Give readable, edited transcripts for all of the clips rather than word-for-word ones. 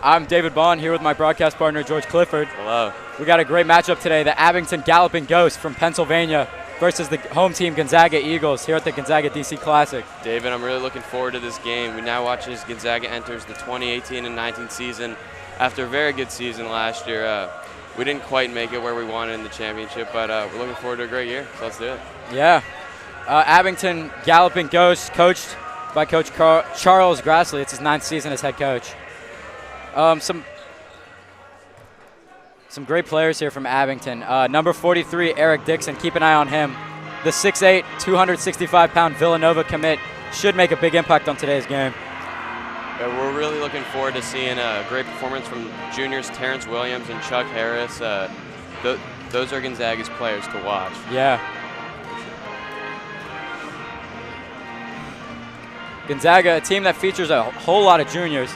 I'm David Bond here with my broadcast partner, George Clifford. Hello. We got a great matchup today. The Abington Galloping Ghosts from Pennsylvania versus the home team Gonzaga Eagles here at the Gonzaga DC Classic. David, I'm really looking forward to this game. We now watch as Gonzaga enters the 2018 and 19 season. After a very good season last year, we didn't quite make it where we wanted in the championship, but we're looking forward to a great year, so let's do it. Yeah. Abington Galloping Ghosts, coached by Coach Charles Grassley. It's his 9th season as head coach. Some great players here from Abington. Number 43, Eric Dixon. Keep an eye on him. The 6'8", 265-pound Villanova commit should make a big impact on today's game. Yeah, we're really looking forward to seeing a great performance from juniors Terrence Williams and Chuck Harris. Those are Gonzaga's players to watch. Yeah. Gonzaga, a team that features a whole lot of juniors.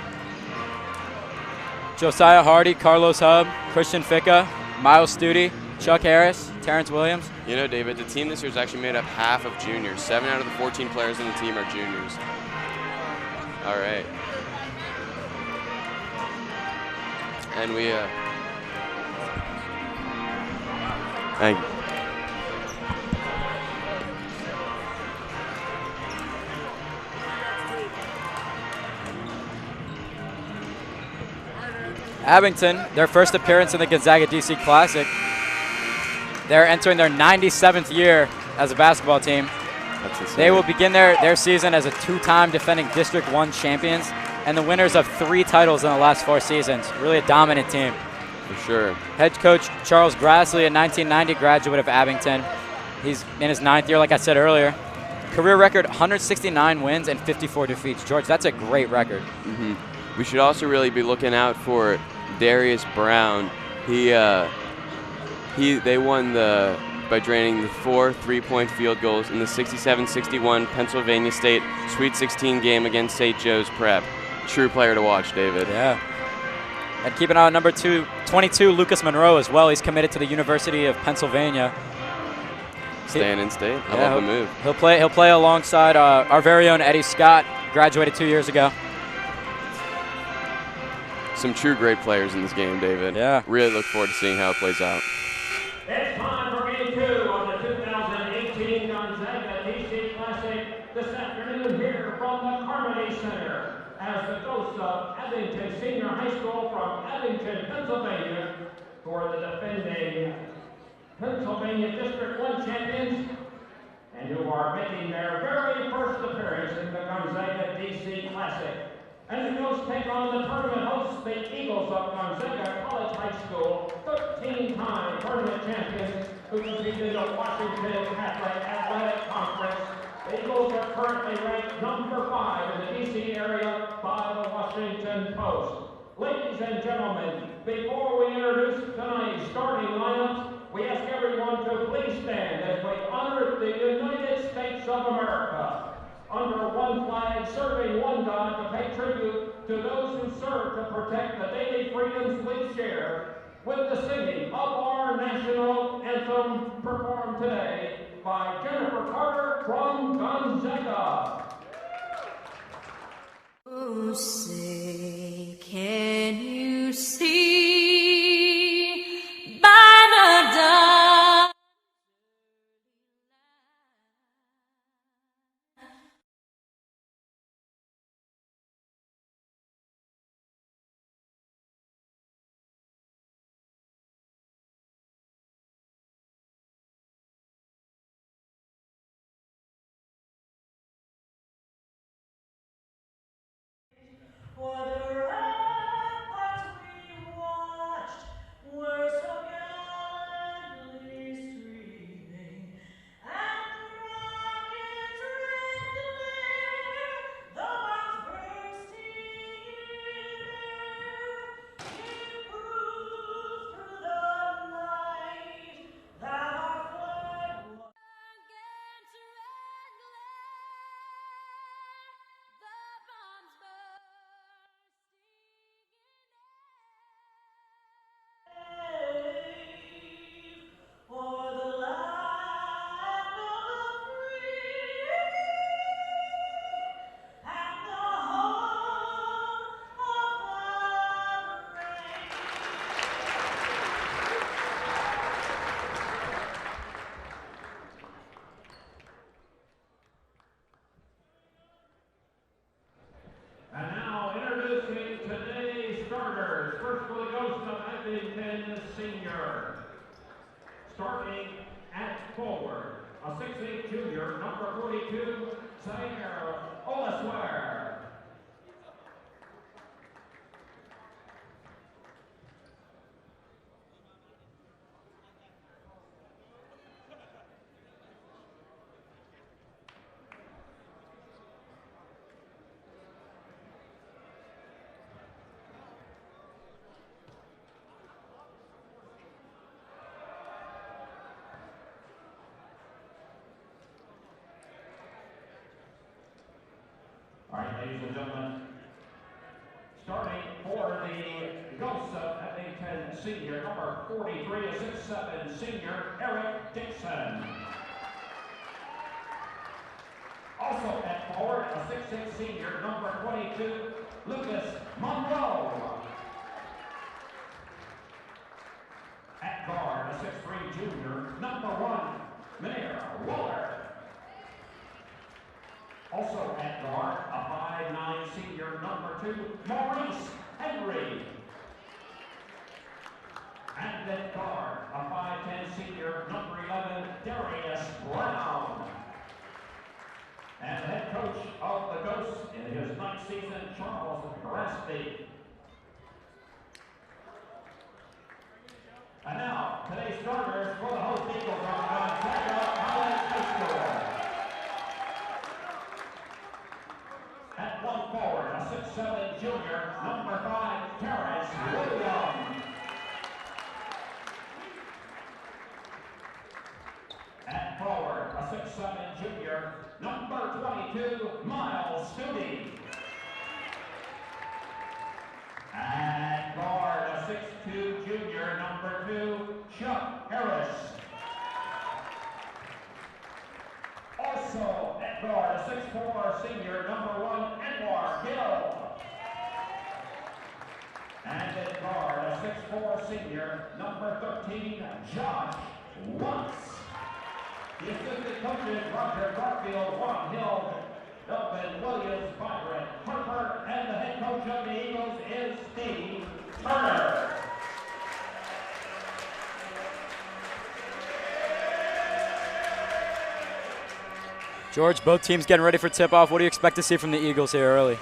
Josiah Hardy, Carlos Hub, Christian Ficca, Miles Studi, Chuck Harris, Terrence Williams. You know, David, the team this year is actually made up half of juniors. 7 out of the 14 players in the team are juniors. All right. And we, thank you. Abington, their first appearance in the Gonzaga DC Classic. They're entering their 97th year as a basketball team. They will begin their season as a 2-time defending District 1 champions and the winners of 3 titles in the last 4 seasons. Really a dominant team. For sure. Head coach Charles Grassley, a 1990 graduate of Abington. He's in his 9th year, like I said earlier. Career record, 169 wins and 54 defeats. George, that's a great record. Mm-hmm. We should also really be looking out for Darius Brown. They won by draining the 4 3-point field goals in the 67-61 Pennsylvania State Sweet 16 game against St. Joe's Prep. True player to watch, David. Yeah. And keep an eye on number 22, Lucas Monroe as well. He's committed to the University of Pennsylvania. Staying in state. I love the move. He'll play alongside our very own Eddie Scott, graduated 2 years ago. Some true great players in this game, David. Yeah. Really look forward to seeing how it plays out. It's time for game 2 of the 2018 Gonzaga DC Classic this afternoon here from the Carmody Center as the Ghosts of Abington Senior High School from Abington, Pennsylvania, for the defending Pennsylvania District 1 champions and who are making their very first appearance in the Gonzaga DC Classic. And the Ghosts take on the tournament hosts, the Eagles of Gonzaga College High School, 13-time tournament champions who compete in the Washington Catholic Athletic Conference. The Eagles are currently ranked number 5 in the D.C. area by the Washington Post. Ladies and gentlemen, before we introduce tonight's starting lineups, we ask everyone to please stand as we honor the United States of America. Under one flag, serving one God, to pay tribute to those who serve to protect the daily freedoms we share, with the singing of our national anthem performed today by Jennifer Carter from Gonzaga. Oh, say, can you see by the dawn for the right Abington Senior. Starting at forward, a 6'8" junior, number 42, Zaire Olasware. All right, ladies and gentlemen, starting for the Gonzaga Abington Senior, number 43, a 6'7" senior, Eric Dixon. Also at forward, a 6'6" senior, number 22, Lucas Monroe. At guard, a 6'3" junior, number 1, Myer Waller. Also at guard, a 5'9" senior, number 2, Maurice Henry. And at guard, a 5'10" senior, number 11, Darius Brown. And the head coach of the Ghosts in his 9th season, Charles Gillespie. And now, today's starters for the host Eagles from Gonzaga High School. At one forward, a 6'7" junior, number 5, Terrence Williams. At forward, a 6'7" junior, number 22, Miles Studi. At guard, a 6'2" junior, number 2, Chuck Harris. Also at guard, a 6'4" senior, number 1, Anwar Gill. And at guard, a 6'4" senior, number 13, Josh Watts. The assistant coaches, Roger Garfield, Juan Hill, Elvin Williams, Byron Harper, and the head coach of the Eagles is Steve Turner. George, both teams getting ready for tip-off. What do you expect to see from the Eagles here early?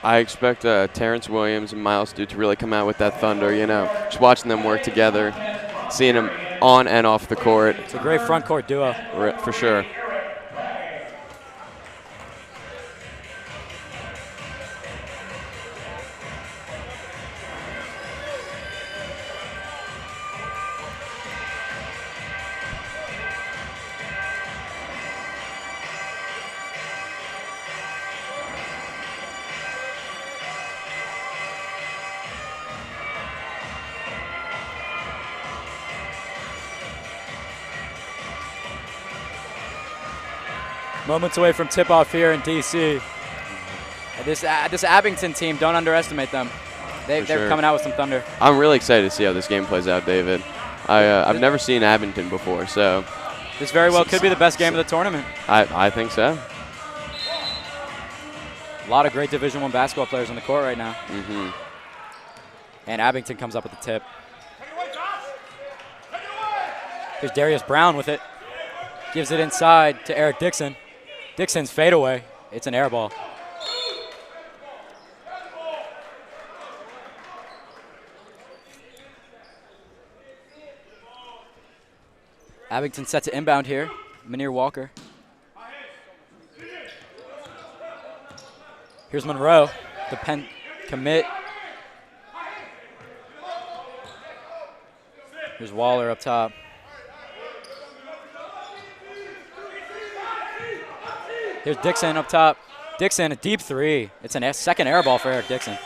I expect Terrence Williams and Miles Studi to really come out with that thunder, you know, just watching them work together, seeing them on and off the court. It's a great front court duo. For sure. Moments away from tip-off here in D.C. This Abington team, don't underestimate them. They're coming out with some thunder. I'm really excited to see how this game plays out, David. I've never seen Abington before, so. This very well could be the best game of the tournament. I think so. A lot of great Division I basketball players on the court right now. Mm-hmm. And Abington comes up with the tip. Here's Darius Brown with it. Gives it inside to Eric Dixon. Dixon's fadeaway. It's an air ball. Abington set to inbound here. Myer Walker. Here's Monroe, the pen commit. Here's Waller up top. Here's Dixon up top. Dixon, a deep three. It's a second air ball for Eric Dixon.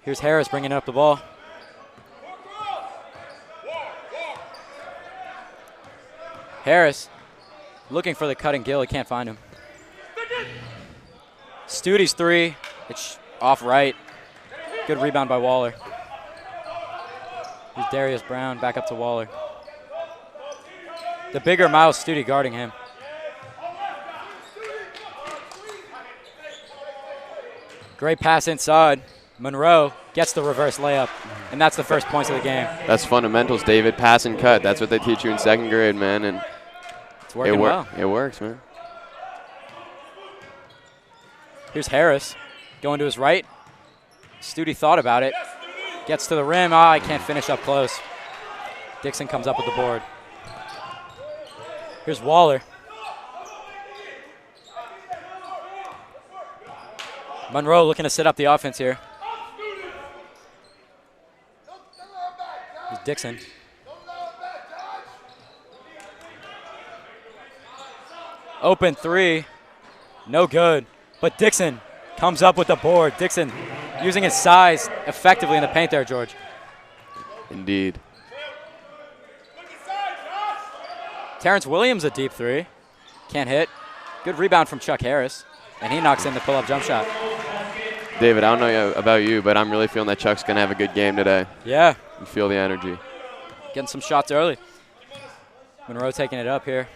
Here's Harris bringing up the ball. Harris looking for the cutting Gill. He can't find him. Studi's three. It's off right. Good rebound by Waller. Here's Darius Brown back up to Waller. The bigger Miles Studi guarding him. Great pass inside. Monroe gets the reverse layup, and that's the first points of the game. That's fundamentals, David. Pass and cut. That's what they teach you in second grade, man. And it's working well. It works, man. Here's Harris going to his right. Studi thought about it. Gets to the rim. I can't finish up close. Dixon comes up with the board. Here's Waller. Monroe looking to set up the offense here. Here's Dixon. Open three. No good. But Dixon comes up with the board. Dixon using his size effectively in the paint there, George. Indeed. Terrence Williams a deep three. Can't hit. Good rebound from Chuck Harris. And he knocks in the pull-up jump shot. David, I don't know about you, but I'm really feeling that Chuck's going to have a good game today. Yeah. You feel the energy. Getting some shots early. Monroe taking it up here.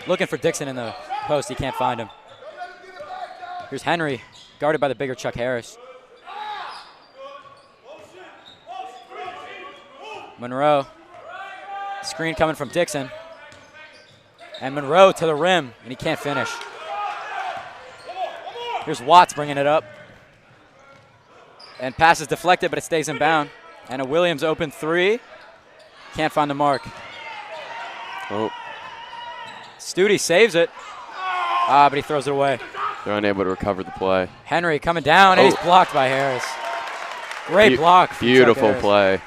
Looking for Dixon in the post. He can't find him. Here's Henry, guarded by the bigger Chuck Harris. Monroe. Screen coming from Dixon. And Monroe to the rim, and he can't finish. Here's Watts bringing it up. And pass is deflected, but it stays in bound. And a Williams open three. Can't find the mark. Oh. Studi saves it. But he throws it away. They're unable to recover the play. Henry coming down, and he's blocked by Harris. Great block. Beautiful play.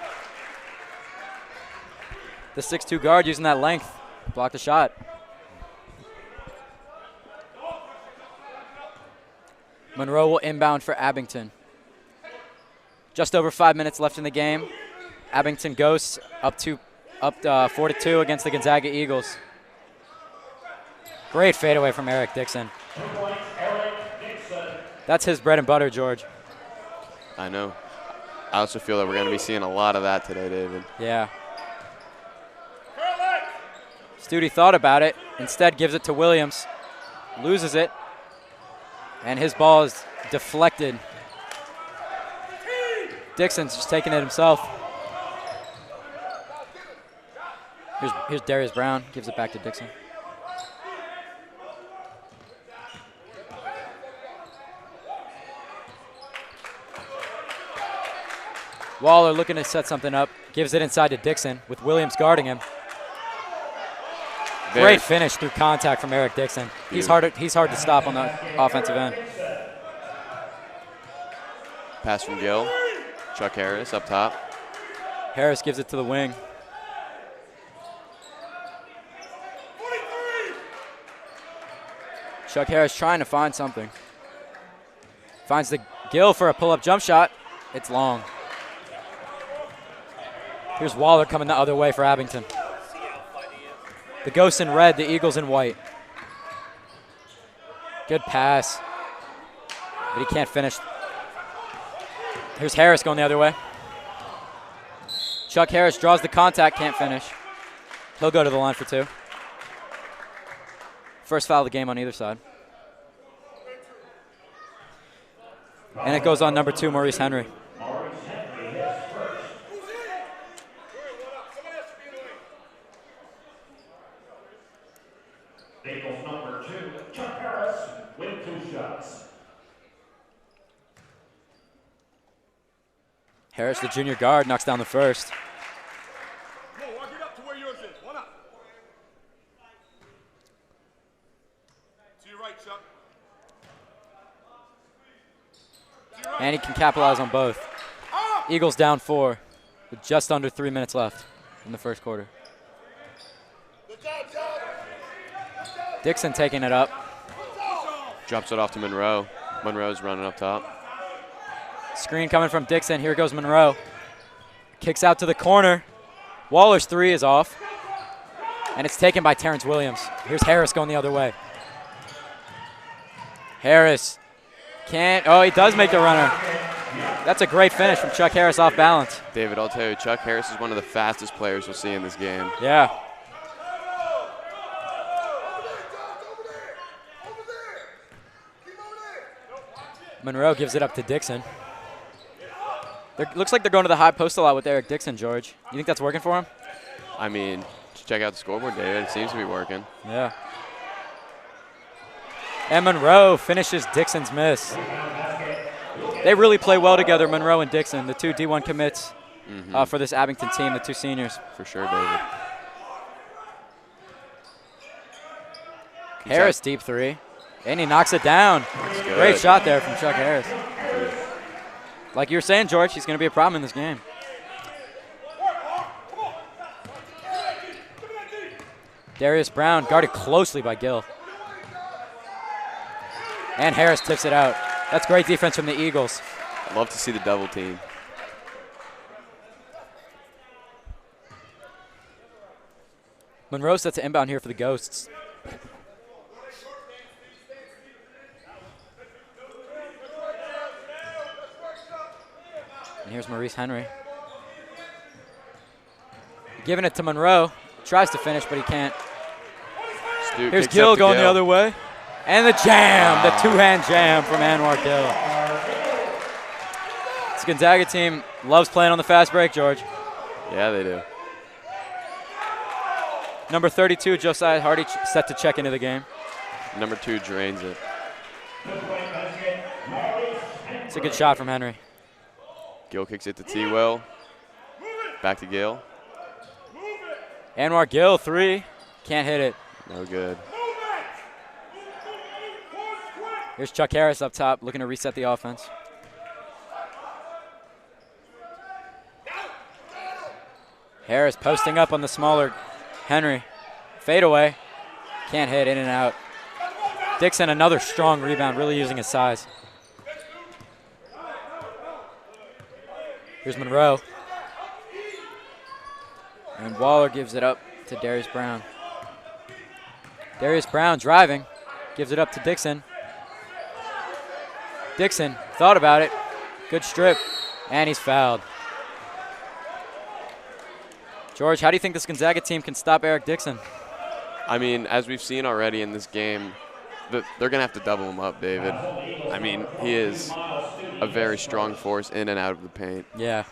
The 6'2 guard using that length. Blocked the shot. Monroe will inbound for Abington. Just over 5 minutes left in the game. Abington Ghosts up 4-2 against the Gonzaga Eagles. Great fadeaway from Eric Dixon. That's his bread and butter, George. I know. I also feel that we're going to be seeing a lot of that today, David. Yeah. Studi thought about it. Instead gives it to Williams. Loses it. And his ball is deflected. Dixon's just taking it himself. Here's Darius Brown. Gives it back to Dixon. Waller looking to set something up. Gives it inside to Dixon with Williams guarding him. Great finish through contact from Eric Dixon. He's hard to stop on the offensive end. Pass from Gill. Chuck Harris up top. Harris gives it to the wing. Chuck Harris trying to find something. Finds the Gill for a pull-up jump shot. It's long. Here's Waller coming the other way for Abington. The Ghosts in red, the Eagles in white. Good pass. But he can't finish. Here's Harris going the other way. Chuck Harris draws the contact, can't finish. He'll go to the line for two. First foul of the game on either side. And it goes on number 2, Maurice Henry. Eagles number 2, Chuck Harris, with 2 shots. Harris, the junior guard, knocks down the first. And he can capitalize on both. Eagles down 4 with just under 3 minutes left in the first quarter. Dixon taking it up. Drops it off to Monroe. Monroe's running up top. Screen coming from Dixon. Here goes Monroe. Kicks out to the corner. Waller's 3 is off. And it's taken by Terrence Williams. Here's Harris going the other way. Harris can't. Oh, he does make the runner. That's a great finish from Chuck Harris off balance. David, I'll tell you, Chuck Harris is one of the fastest players you'll see in this game. Yeah. Monroe gives it up to Dixon. Looks like they're going to the high post a lot with Eric Dixon, George. You think that's working for him? I mean, check out the scoreboard, David. It seems to be working. Yeah. And Monroe finishes Dixon's miss. They really play well together, Monroe and Dixon, the two D1 commits for this Abington team, the two seniors. For sure, David. Harris, deep three. And he knocks it down. Great shot there from Chuck Harris. Like you were saying, George, he's going to be a problem in this game. Darius Brown guarded closely by Gill. And Harris tips it out. That's great defense from the Eagles. I'd love to see the double team. Monroe sets an inbound here for the Ghosts. And here's Maurice Henry. Giving it to Monroe. Tries to finish, but he can't. Stu Here's Gill going the other way. And the jam, the two-hand jam from Anwar Gill. This Gonzaga team loves playing on the fast break, George. Yeah, they do. Number 32, Josiah Hardy, set to check into the game. Number 2 drains it. It's a good shot from Henry. Gill kicks it to T-Well. Back to Gill. Anwar Gill, three. Can't hit it. No good. Here's Chuck Harris up top, looking to reset the offense. Harris posting up on the smaller Henry. Fade away. Can't hit, in and out. Dixon, another strong rebound, really using his size. Here's Monroe. And Waller gives it up to Darius Brown. Darius Brown driving, gives it up to Dixon. Dixon thought about it. Good strip, and he's fouled. George, how do you think this Gonzaga team can stop Eric Dixon? I mean, as we've seen already in this game, they're going to have to double him up, David. I mean, he is a very strong force in and out of the paint. Yeah.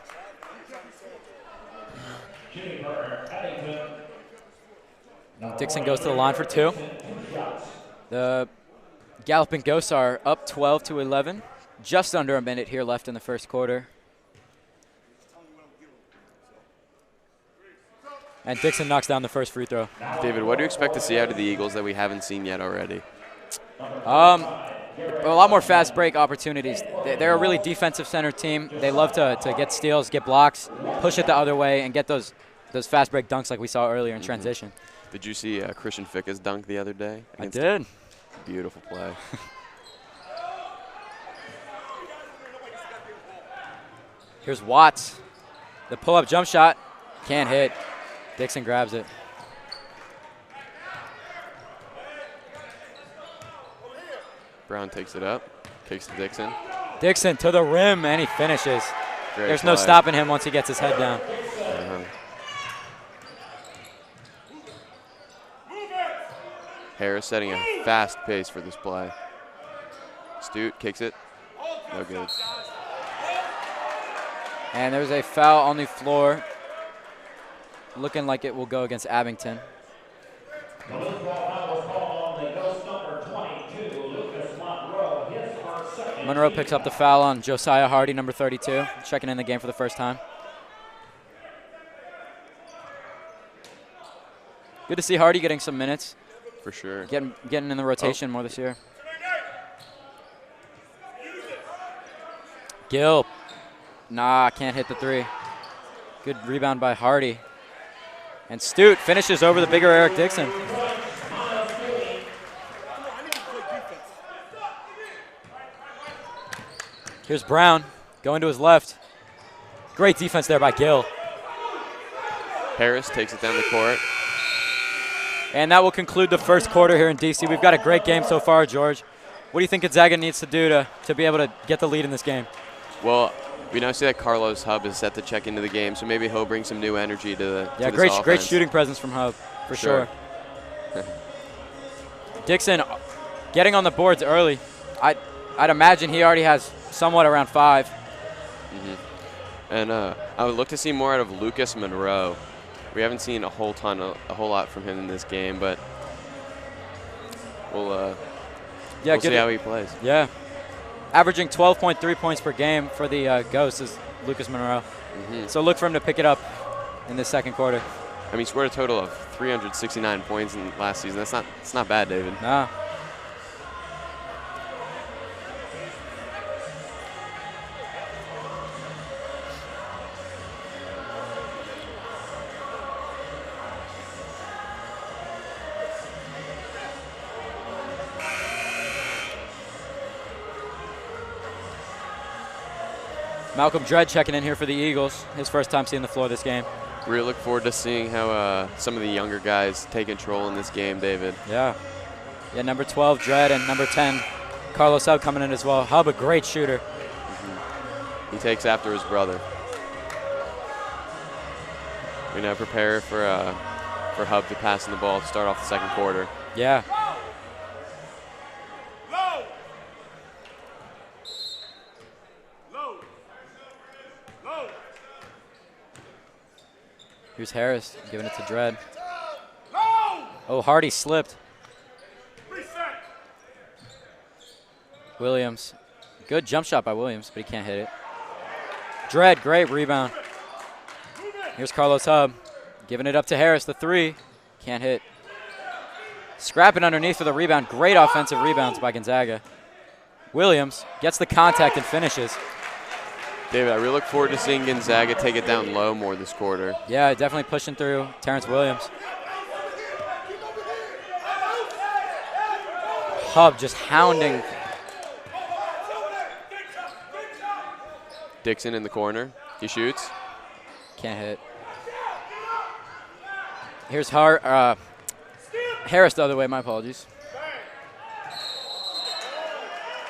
Dixon goes to the line for two. The Galloping Ghosts are up 12-11. Just under a minute here left in the first quarter. And Dixon knocks down the first free throw. David, what do you expect to see out of the Eagles that we haven't seen yet already? A lot more fast break opportunities. They're a really defensive center team. They love to get steals, get blocks, push it the other way, and get those fast break dunks like we saw earlier in transition. Did you see Christian Ficka's dunk the other day? I did. Beautiful play. Here's Watts. The pull-up jump shot. Can't hit. Dixon grabs it. Brown takes it up. Kicks to Dixon. Dixon to the rim, and he finishes. Great There's play. no stopping him once he gets his head down. Harris setting a fast pace for this play. Stute kicks it. No good. And there's a foul on the floor. Looking like it will go against Abington. Monroe picks up the foul on Josiah Hardy, number 32, checking in the game for the first time. Good to see Hardy getting some minutes. For sure. Getting in the rotation more this year. Gill. Nah, can't hit the three. Good rebound by Hardy. And Stute finishes over the bigger Eric Dixon. Here's Brown going to his left. Great defense there by Gill. Harris takes it down the court. And that will conclude the first quarter here in DC. We've got a great game so far, George. What do you think Gonzaga needs to do to be able to get the lead in this game? Well, we now see that Carlos Hub is set to check into the game, so maybe he'll bring some new energy to the Yeah, to this great offense. shooting presence from Hub, for sure. Dixon getting on the boards early. I'd imagine he already has somewhat around 5. And I would look to see more out of Lucas Monroe. We haven't seen a whole lot from him in this game, but we'll see how he plays. Yeah. Averaging 12.3 points per game for the Ghosts is Lucas Monroe. So look for him to pick it up in the second quarter. I mean, he scored a total of 369 points in last season. It's not bad, David. Nah. Malcolm Dredd checking in here for the Eagles. His first time seeing the floor this game. Really look forward to seeing how some of the younger guys take control in this game, David. Yeah. Yeah, number 12, Dredd, and number 10, Carlos Hub coming in as well. Hub, a great shooter. He takes after his brother. We now prepare for Hub to pass in the ball to start off the second quarter. Yeah. Here's Harris giving it to Dredd. Oh, Hardy slipped. Williams. Good jump shot by Williams, but he can't hit it. Dredd, great rebound. Here's Carlos Hub giving it up to Harris, the 3. Can't hit. Scrapping underneath for the rebound. Great offensive rebounds by Gonzaga. Williams gets the contact and finishes. David, I really look forward to seeing Gonzaga take it down low more this quarter. Yeah, definitely pushing through Terrence Williams. Hub just hounding. Dixon in the corner. He shoots. Can't hit. Here's Harris the other way, my apologies.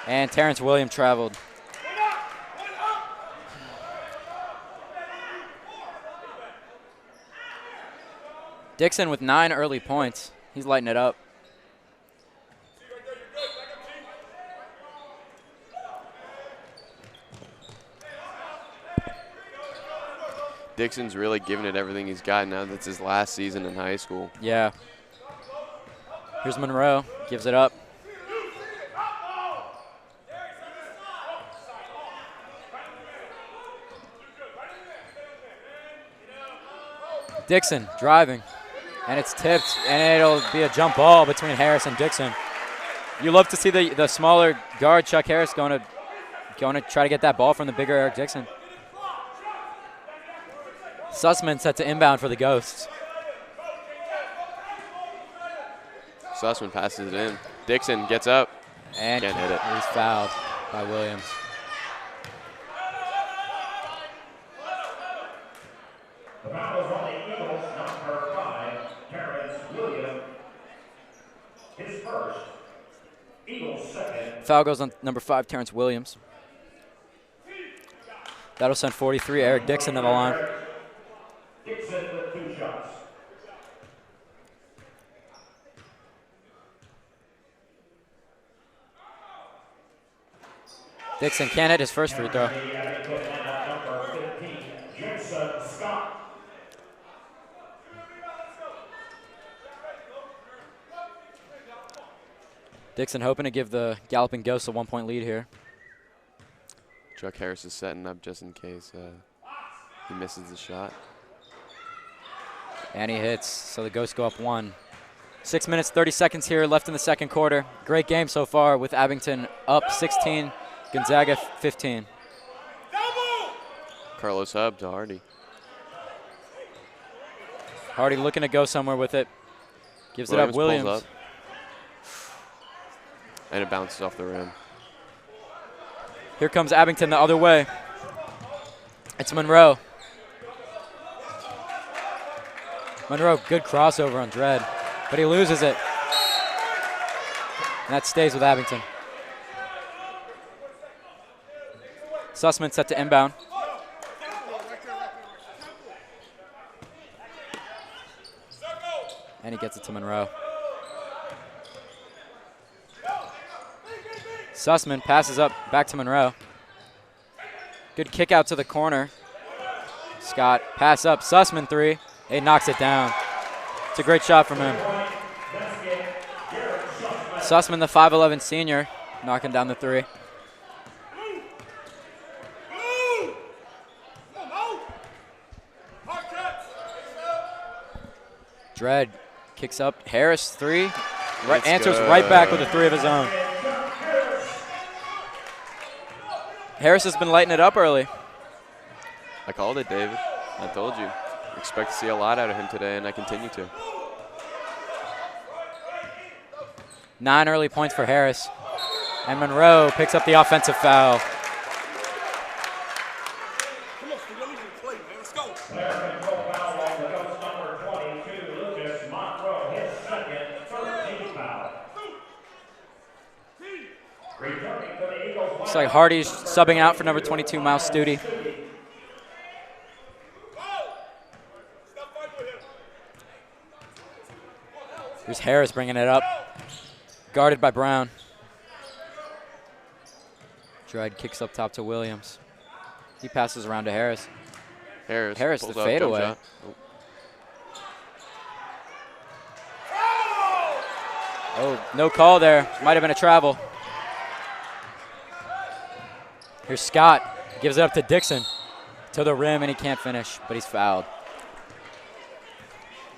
And Terrence Williams traveled. Dixon with 9 early points. He's lighting it up. Dixon's really giving it everything he's got now. That's his last season in high school. Yeah. Here's Monroe. Gives it up. Dixon driving. And it's tipped, and it'll be a jump ball between Harris and Dixon. You love to see the smaller guard, Chuck Harris, going to try to get that ball from the bigger Eric Dixon. Sussman set to inbound for the Ghosts. Sussman passes it in. Dixon gets up. And can't hit it. He's fouled by Williams. The foul is on the Eagles, number 5, Terrence Williams. His first. Eagles second. Foul goes on number 5, Terrence Williams. That'll send 43, Eric Dixon to the line. Dixon with 2 shots. Dixon can't hit his first free throw. Number 15, Jensen Scott. Dixon hoping to give the Galloping Ghosts a 1-point lead here. Chuck Harris is setting up just in case he misses the shot. And he hits, so the Ghosts go up 1. 6 minutes, 30 seconds here left in the second quarter. Great game so far with Abington up 16, Gonzaga 15. Carlos Hub to Hardy. Hardy looking to go somewhere with it. Gives it up, Williams. Pulls up. And it bounces off the rim. Here comes Abington the other way. It's Monroe. Monroe, good crossover on Dredd, but he loses it. And that stays with Abington. Sussman set to inbound. And he gets it to Monroe. Sussman passes up back to Monroe. Good kick out to the corner. Scott, pass up, Sussman three. He knocks it down. It's a great shot from him. Sussman, the 5'11 senior, knocking down the three. Dredd kicks up. Harris three. Answers right back with a three of his own. Harris has been lighting it up early. I called it, David. I told you. Expect to see a lot out of him today, and I continue to. 9 early points for Harris. And Monroe picks up the offensive foul. Looks like Hardy's subbing out for number 22, Miles Studi. Here's Harris bringing it up. Guarded by Brown. Dredd kicks up top to Williams. He passes around to Harris. Harris the fadeaway. Oh, no call there. Might have been a travel. Here's Scott. Gives it up to Dixon. To the rim, and he can't finish, but he's fouled.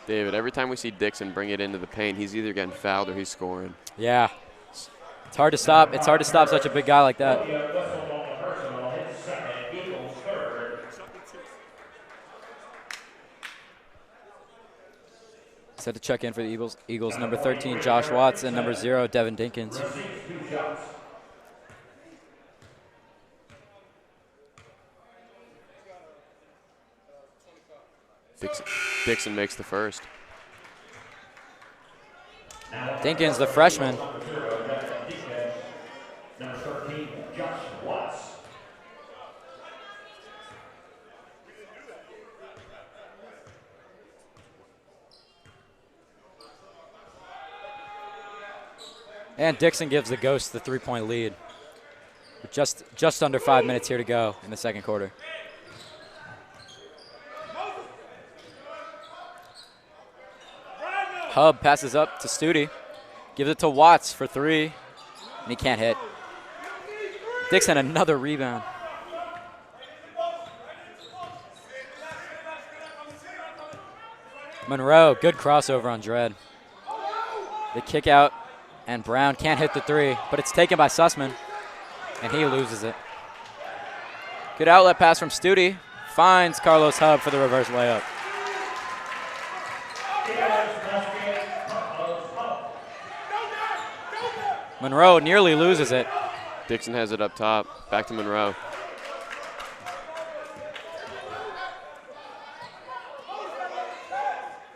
David, every time we see Dixon bring it into the paint, he's either getting fouled or he's scoring. Yeah. It's hard to stop. It's hard to stop such a big guy like that. Set to check in for the Eagles, number 13, Josh Watts, and number 0, Devin Dinkins. Dixon makes the first. Dinkins, the freshman. Number 13, Josh Watts. And Dixon gives the Ghosts the 3-point lead. With just under 5 minutes here to go in the second quarter. Hub passes up to Studi. Gives it to Watts for 3. And he can't hit. Dixon, another rebound. Monroe, good crossover on Dredd. The kick out, and Brown can't hit the 3, but it's taken by Sussman, and he loses it. Good outlet pass from Studi. Finds Carlos Hub for the reverse layup. Monroe nearly loses it. Dixon has it up top. Back to Monroe.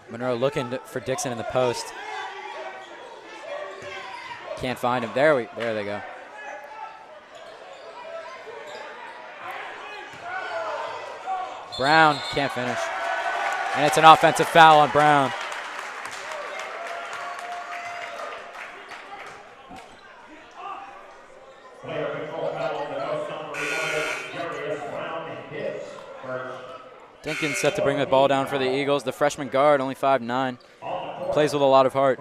Monroe looking for Dixon in the post. Can't find him. There they go. Brown can't finish. And it's an offensive foul on Brown. Dinkins set to bring the ball down for the Eagles. The freshman guard, only 5'9", plays with a lot of heart.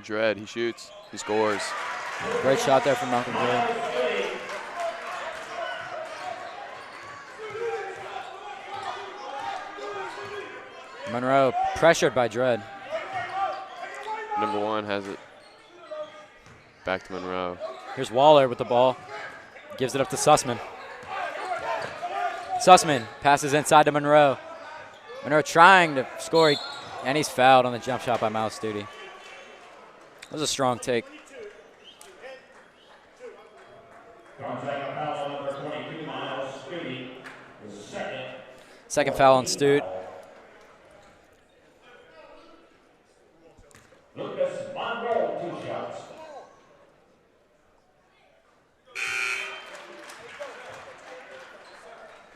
Dredd, he shoots, he scores. Great shot there from Malcolm Dredd. Monroe pressured by Dredd. Number 1 has it. Back to Monroe. Here's Waller with the ball. Gives it up to Sussman. Sussman passes inside to Monroe. Monroe trying to score, and he's fouled on the jump shot by Miles Studi. That was a strong take. Gonzaga foul number 22, Miles Studi, his second. Second foul on Stute. Lucas Monroe, 2 shots.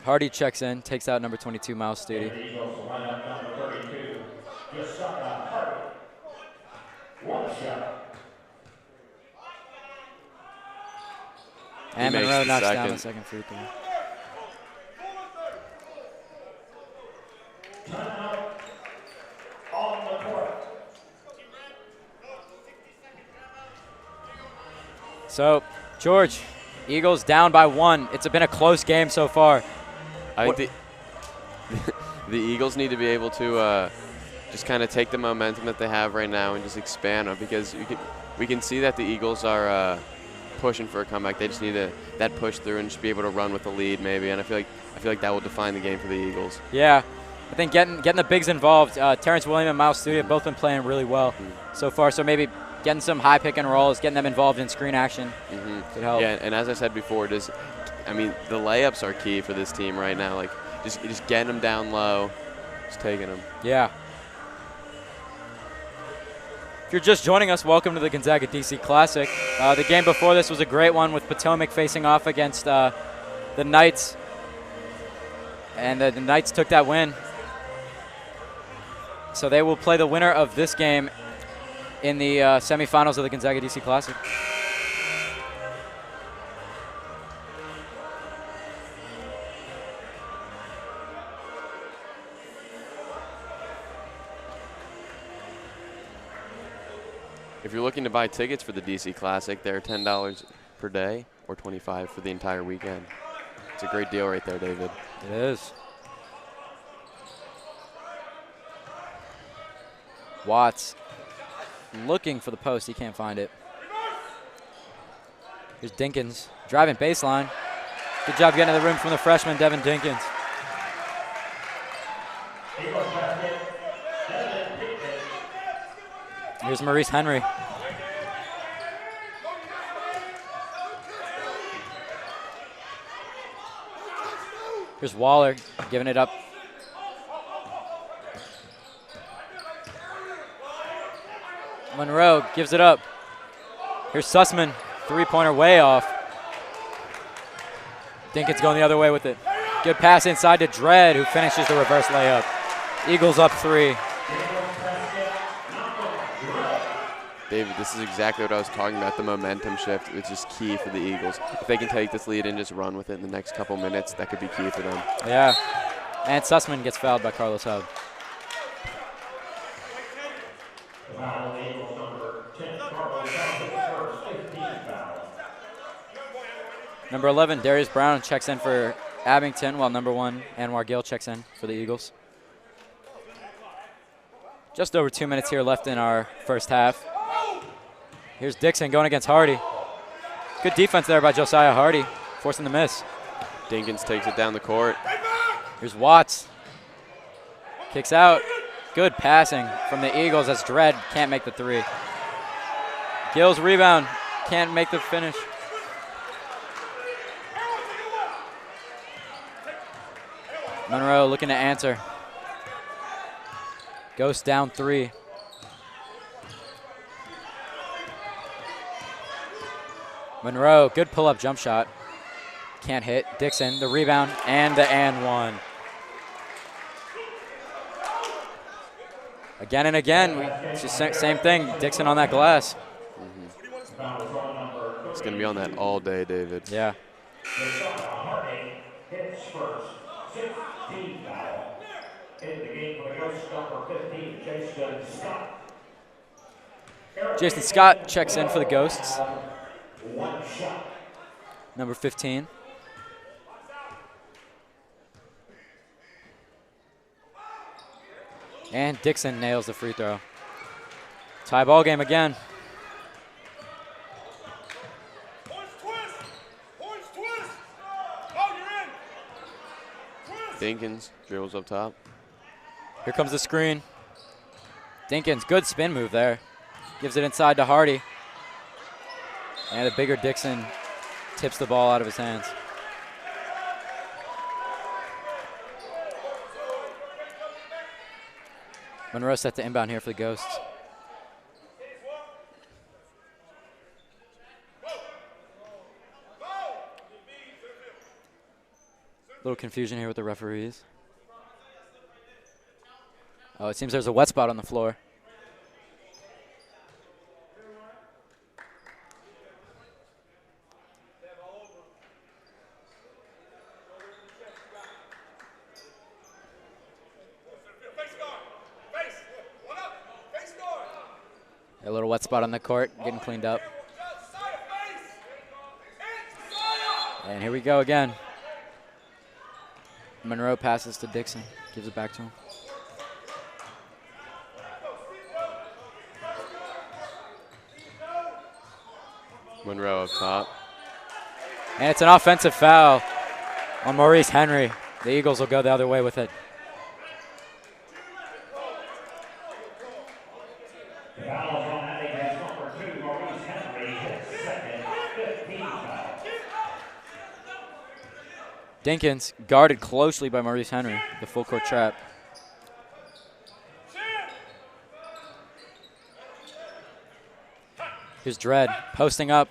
Hardy checks in, takes out number 22, Miles Stute. The Eagles will line up number 32, Josiah Hardy. 1 shot. And makes Monroe the knocks down second. the second free throw. Timeout on the court. So, George, Eagles down by 1. It's been a close game so far. I think the Eagles need to be able to just kind of take the momentum that they have right now and just expand on, because we can see that the Eagles are pushing for a comeback. They just need that push through and just be able to run with the lead maybe. And I feel like that will define the game for the Eagles. Yeah, I think getting the bigs involved. Terrence Williams and Miles Stute have both been playing really well so far. So maybe getting some high pick and rolls, getting them involved in screen action could help. Yeah, and as I said before, the layups are key for this team right now. Like just getting them down low, just taking them. Yeah. If you're just joining us, welcome to the Gonzaga DC Classic. The game before this was a great one with Potomac facing off against the Knights. And the Knights took that win. So they will play the winner of this game in the semifinals of the Gonzaga DC Classic. If you're looking to buy tickets for the DC Classic, they're $10 per day or $25 for the entire weekend. It's a great deal right there, David. It is. Watts looking for the post. He can't find it. Here's Dinkins driving baseline. Good job getting to the rim from the freshman, Devin Dinkins. Here's Maurice Henry. Here's Waller giving it up. Monroe gives it up. Here's Sussman, three-pointer way off. Dinkins going the other way with it. Good pass inside to Dredd, who finishes the reverse layup. Eagles up 3. David, this is exactly what I was talking about, the momentum shift. It's just key for the Eagles. If they can take this lead and just run with it in the next couple minutes, that could be key for them. Yeah, and Sussman gets fouled by Carlos Hub. Number 11, Darius Brown checks in for Abington, while number 1, Anwar Gill checks in for the Eagles. Just over 2 minutes here left in our first half. Here's Dixon going against Hardy. Good defense there by Josiah Hardy, forcing the miss. Dinkins takes it down the court. Here's Watts. Kicks out. Good passing from the Eagles as Dredd can't make the 3. Gill's rebound, can't make the finish. Monroe looking to answer. Ghost down 3. Monroe, good pull-up jump shot. Can't hit. Dixon, the rebound, and the and one. Again and again, it's just same thing. Dixon on that glass. It's going to be on that all day, David. Yeah. Hardy hits first. 16 foul. In the game for the Ghost, number 15, Jason Scott. Jason Scott checks in for the Ghosts. 1 shot. Number 15. And Dixon nails the free throw. Tie ball game again. Dinkins dribbles up top. Here comes the screen. Dinkins, good spin move there. Gives it inside to Hardy. And the bigger Dixon tips the ball out of his hands. Monroe set to inbound here for the Ghosts. Little confusion here with the referees. Oh, it seems there's a wet spot on the floor. A little wet spot on the court, getting cleaned up. And here we go again. Monroe passes to Dixon, gives it back to him. Monroe up top. And it's an offensive foul on Maurice Henry. The Eagles will go the other way with it. Dinkins guarded closely by Maurice Henry, the full court trap. Here's Dredd posting up.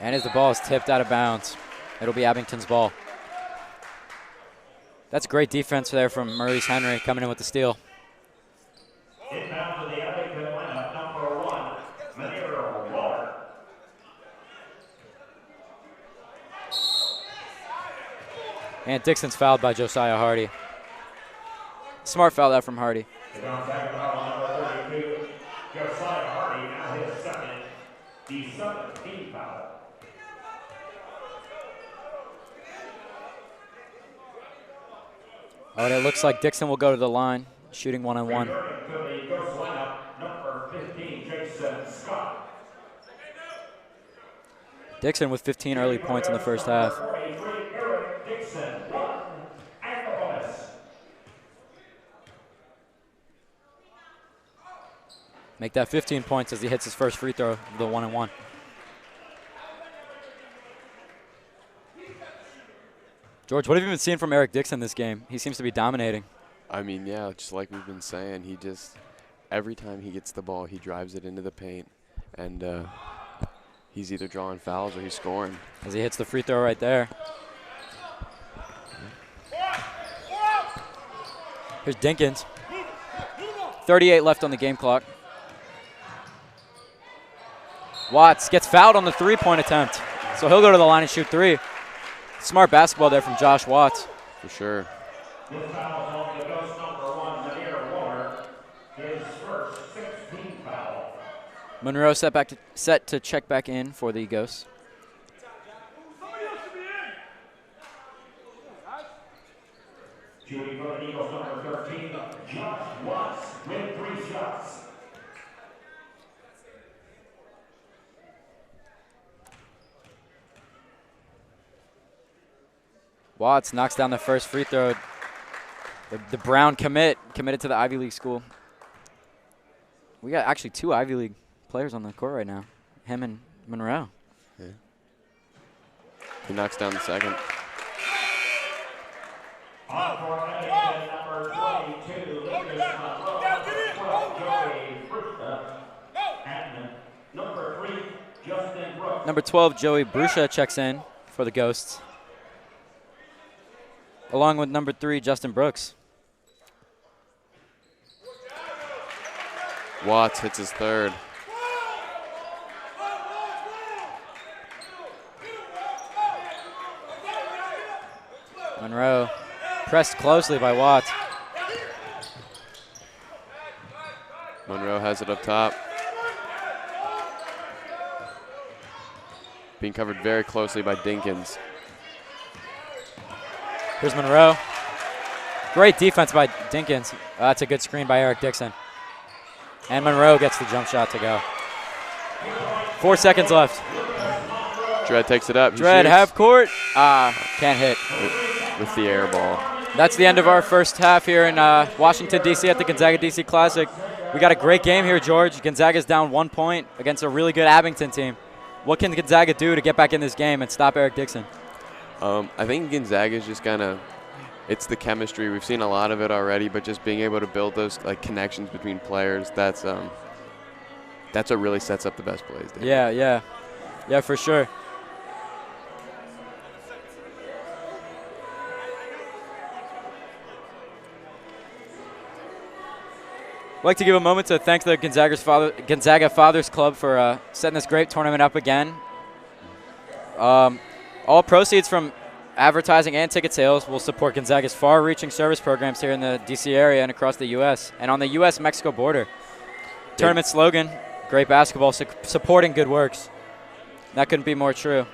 And as the ball is tipped out of bounds, it'll be Abington's ball. That's great defense there from Maurice Henry coming in with the steal. Inbound to the Abington lineup, number 1, Myer. And Dixon's fouled by Josiah Hardy. Smart foul that from Hardy. The Gonzaga foul number 32, Josiah Hardy, now his second, the 7th team foul. Oh, and it looks like Dixon will go to the line, shooting one-on-one. Returning to the Ghost lineup, number 15, Jason Scott. Dixon with 15 early points in the first half. 43, Eric Dixon, 1, and the bonus. Make that 15 points as he hits his first free throw of the one-on-one. George, what have you been seeing from Eric Dixon this game? He seems to be dominating. I mean, yeah, just like we've been saying, he just, every time he gets the ball, he drives it into the paint, and he's either drawing fouls or he's scoring. As he hits the free throw right there. Here's Dinkins. 38 left on the game clock. Watts gets fouled on the three-point attempt, so he'll go to the line and shoot three. Smart basketball there from Josh Watts. For sure. This foul is on the Ghost number 1, Myer Warner, his first 16th foul. Monroe set to check back in for the Ghosts. Shooting for the Eagles number 13, Josh Watts with 3 shots. Watts knocks down the first free throw. The Brown committed to the Ivy League school. We got actually 2 Ivy League players on the court right now, him and Monroe. Yeah. He knocks down the second. On for Abington, number 22, Lucas Monroe, number 12, Joey Brewster, and number 3, Justin Brooks. Number 12, Joey Brusha checks in for the Ghosts, along with number 3, Justin Brooks. Watts hits his third. Monroe pressed closely by Watts. Monroe has it up top. Being covered very closely by Dinkins. Here's Monroe. Great defense by Dinkins. That's a good screen by Eric Dixon. And Monroe gets the jump shot to go. 4 seconds left. Dredd takes it up. Dredd half court. Can't hit. With the air ball. That's the end of our first half here in Washington, D.C. at the Gonzaga D.C. Classic. We got a great game here, George. Gonzaga's down 1 point against a really good Abington team. What can Gonzaga do to get back in this game and stop Eric Dixon? I think Gonzaga's just gonna it's the chemistry. We've seen a lot of it already, but just being able to build those like connections between players, that's what really sets up the best plays. David. Yeah, for sure. I'd like to give a moment to thank the Gonzaga Fathers Club for setting this great tournament up again. All proceeds from advertising and ticket sales will support Gonzaga's far-reaching service programs here in the D.C. area and across the U.S. and on the U.S.-Mexico border. Tournament slogan, great basketball, supporting good works. That couldn't be more true.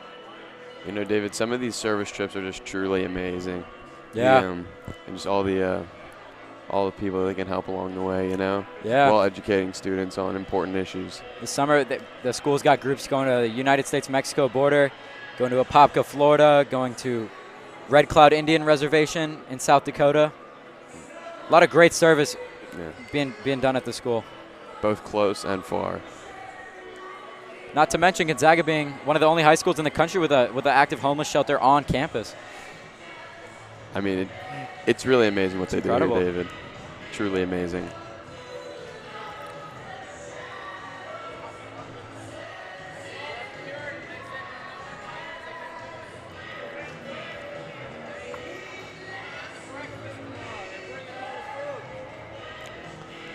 You know, David, some of these service trips are just truly amazing. Yeah. And just all the people that can help along the way, you know? Yeah. While educating students on important issues. This summer, the school's got groups going to the United States-Mexico border, going to Apopka, Florida, going to Red Cloud Indian Reservation in South Dakota. A lot of great service being done at the school. Both close and far. Not to mention Gonzaga being one of the only high schools in the country with an active homeless shelter on campus. I mean, it's really amazing what they do here, David. Truly amazing.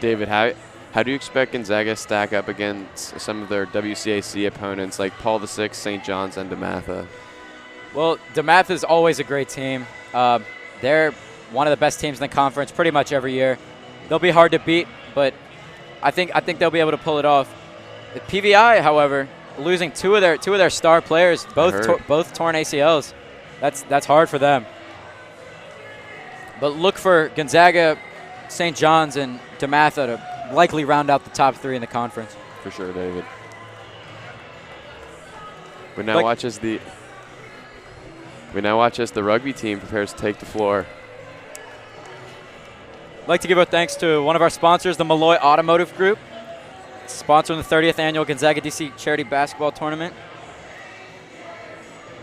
David, how do you expect Gonzaga to stack up against some of their WCAC opponents like Paul VI, St. John's, and DeMatha? Well, DeMatha is always a great team. They're one of the best teams in the conference pretty much every year. They'll be hard to beat, but I think they'll be able to pull it off. The PVI, however, losing two of their star players, both torn ACLs. That's hard for them. But look for Gonzaga, St. John's, and DeMatha to likely round out the top three in the conference. For sure, David. We now watch as the rugby team prepares to take the floor. I'd like to give our thanks to one of our sponsors, the Malloy Automotive Group, sponsoring the 30th annual Gonzaga DC Charity Basketball Tournament.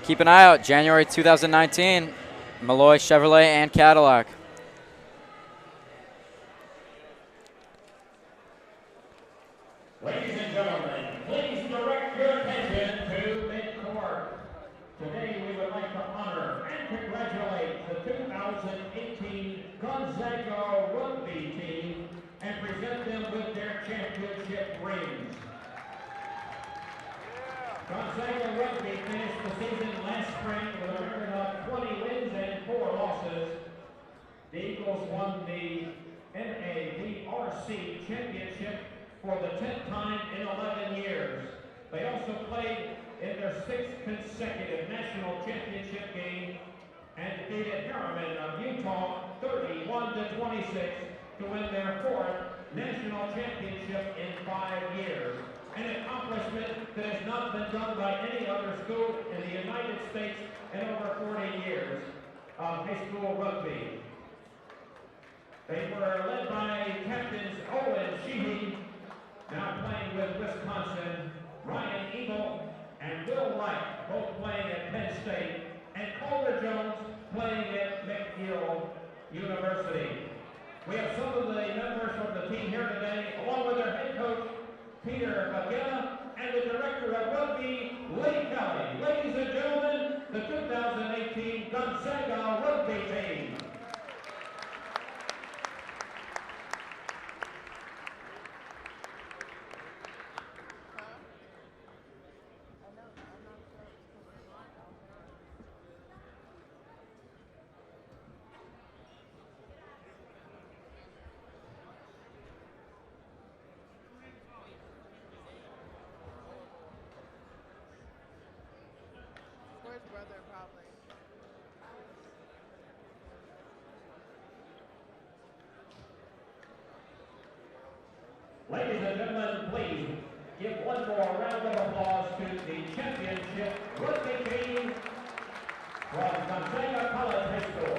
Keep an eye out, January 2019, Malloy, Chevrolet, and Cadillac. Ladies and gentlemen, please direct your attention to midcourt. Today we would like to honor and congratulate the 2018 Gonzaga rugby team and present them with their championship rings. Gonzaga rugby finished the season last spring with a record of 20 wins and 4 losses. The Eagles won the NABRC championship for the 10th time in 11 years. They also played in their 6th consecutive national championship game and defeated Harriman of Utah 31-26 to win their 4th national championship in 5 years. An accomplishment that has not been done by any other school in the United States in over 40 years of high school rugby. They were led by captains Owen Sheehy, now playing with Wisconsin, Ryan Eagle, and Will Wright, both playing at Penn State, and Calder Jones playing at McGill University. We have some of the members from the team here today, along with their head coach, Peter McGill, and the director of rugby, Lee Kelly. Ladies and gentlemen, the 2018 Gonzaga rugby team. Ladies and gentlemen, please give one more round of applause to the championship rugby team from Gonzaga College High School.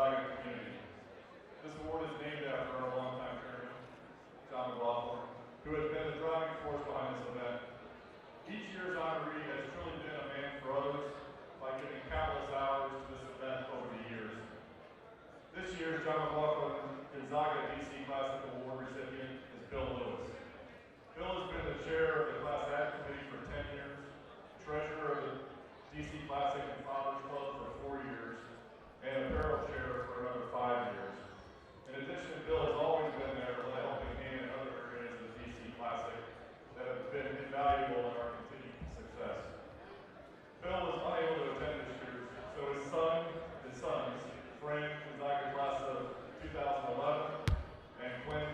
Gonzaga community. This award is named after our longtime chairman, John McLaughlin, who has been the driving force behind this event. Each year's honoree has truly been a man for others by giving countless hours to this event over the years. This year's John McLaughlin Gonzaga DC Classic Award recipient is Bill Lewis. Bill has been the chair of the Class Ad Committee for 10 years, treasurer of the DC Classic and Fathers Club for 4 years, and apparel chair for another 5 years. In addition, Bill has always been there to lend a helping hand in other areas of the DC Classic that have been invaluable in our continued success. Bill was unable to attend this year, so his sons, Frank Gonzaga class of 2011 and Quinn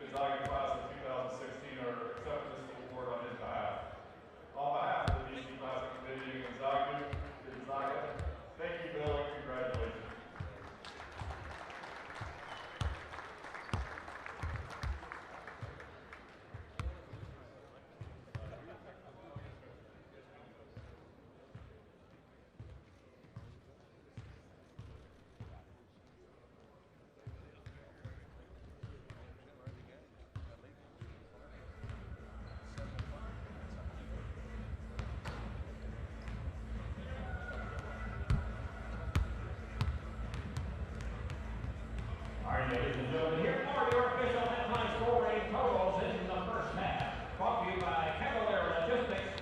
Gonzaga class of 2016 are accepting this award on his behalf. On behalf of the DC Classic Committee and Gonzaga, thank you, Bill, and congratulations. Ladies and gentlemen, here are your official headline scoring totals in the first half. Brought to you by Cavalier Logistics,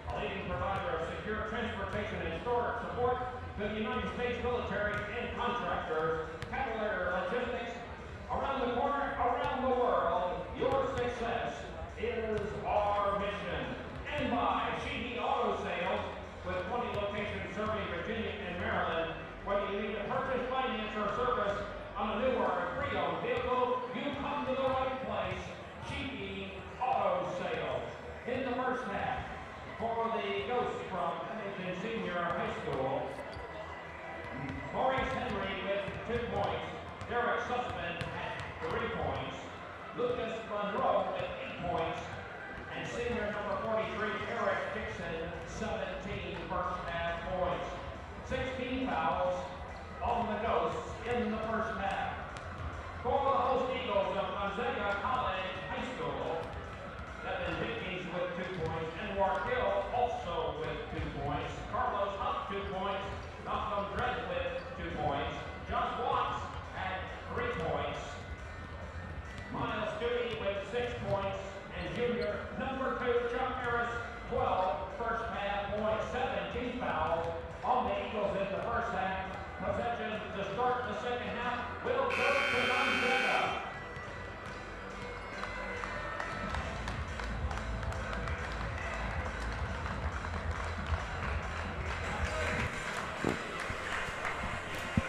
a leading provider of secure transportation and storage support to the United States military and contractors. Cavalier Logistics, around the corner, around the world, your success is our mission. And by GD Auto Sales, with 20 locations serving Virginia and Maryland, whether you need to purchase, finance, or service on a new or a pre-owned vehicle, you come to the right place. GE Auto Sales. In the first half, for the Ghosts from Abington Senior High School, Maurice Henry with 2 points, Derek Sussman at 3 points, Lucas Monroe with 8 points, and senior number 43, Eric Dixon, 17 first half points. 16 fouls on the Ghosts in the first half. For the host Eagles of Gonzaga College High School, Devin Hickings with 2 points, and Hill also with 2 points. Carlos Huff 2 points, Malcolm Dredd with 2 points, Josh Watts at 3 points, Miles Stewart with 6 points, and junior number 2 Chuck Harris 12 first half points. 17 fouls on the Eagles in the first half. Possession to start the second half will go to Gonzaga.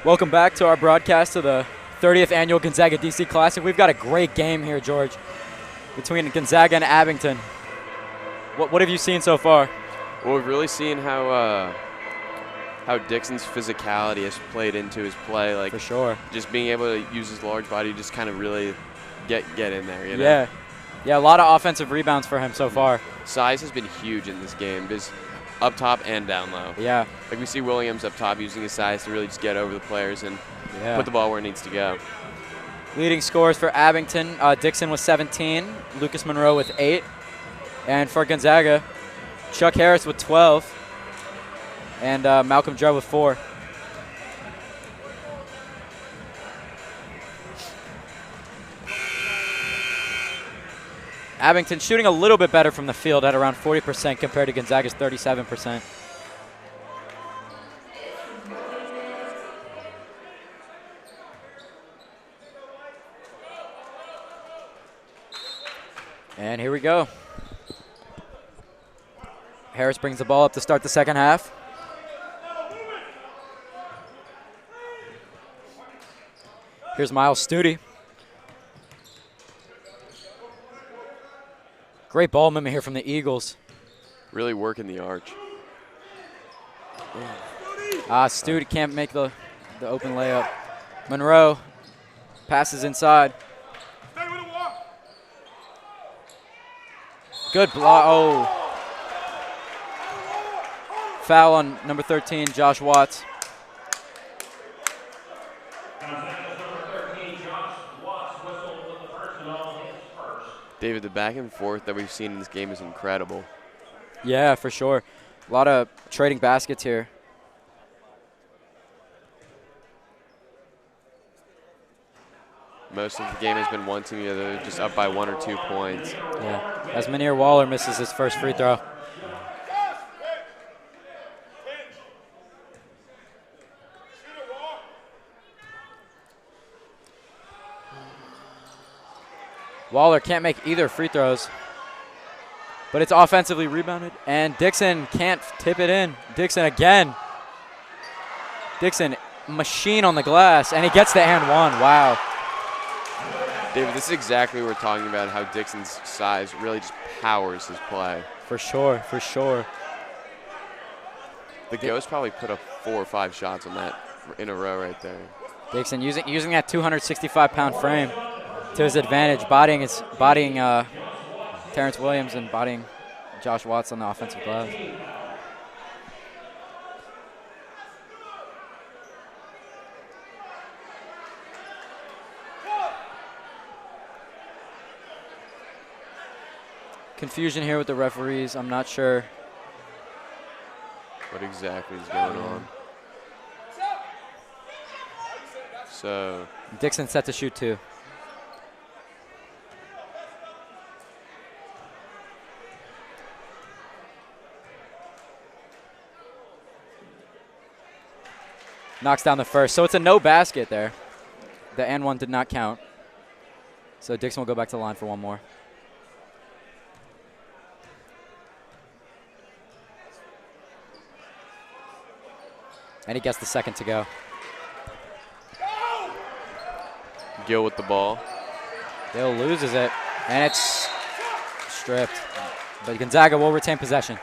Welcome back to our broadcast of the 30th Annual Gonzaga DC Classic. We've got a great game here, George, between Gonzaga and Abington. What have you seen so far? Well, we've really seen how Dixon's physicality has played into his play. Like, for sure. Just being able to use his large body to just kind of really get in there, you know? Yeah, a lot of offensive rebounds for him so far. Size has been huge in this game, just up top and down low. Yeah. Like, we see Williams up top using his size to really just get over the players and put the ball where it needs to go. Leading scores for Abington, Dixon with 17, Lucas Monroe with 8. And for Gonzaga, Chuck Harris with 12. And Malcolm Dredd with 4. Abington shooting a little bit better from the field at around 40% compared to Gonzaga's 37%. And here we go. Harris brings the ball up to start the second half. Here's Miles Studi. Great ball movement here from the Eagles. Really working the arch. Studi can't make the open layup. Monroe passes inside. Good block. Oh. Foul on number 13, Josh Watts. Gonzaga's number 13, Josh Watts, whistled with the personal, his first. David, the back and forth that we've seen in this game is incredible. Yeah, for sure. A lot of trading baskets here. Most of the game has been one team either just up by 1 or 2 points. Yeah. As Myer Waller misses his first free throw. Waller can't make either free throws, but it's offensively rebounded, and Dixon can't tip it in. Dixon again. Dixon, machine on the glass, and he gets the and one. Wow. David, this is exactly what we're talking about, how Dixon's size really just powers his play. For sure, for sure. The Ghost probably put up 4 or 5 shots on that in a row right there. Dixon using that 265-pound frame to his advantage, bodying Terrence Williams and bodying Josh Watts on the offensive glass. Confusion here with the referees. I'm not sure what exactly is going on. So Dixon set to shoot 2. Knocks down the first. So it's a no basket there. The and one did not count. So Dixon will go back to the line for one more. And he gets the second to go. Gill with the ball. Gill loses it, and it's stripped. But Gonzaga will retain possession.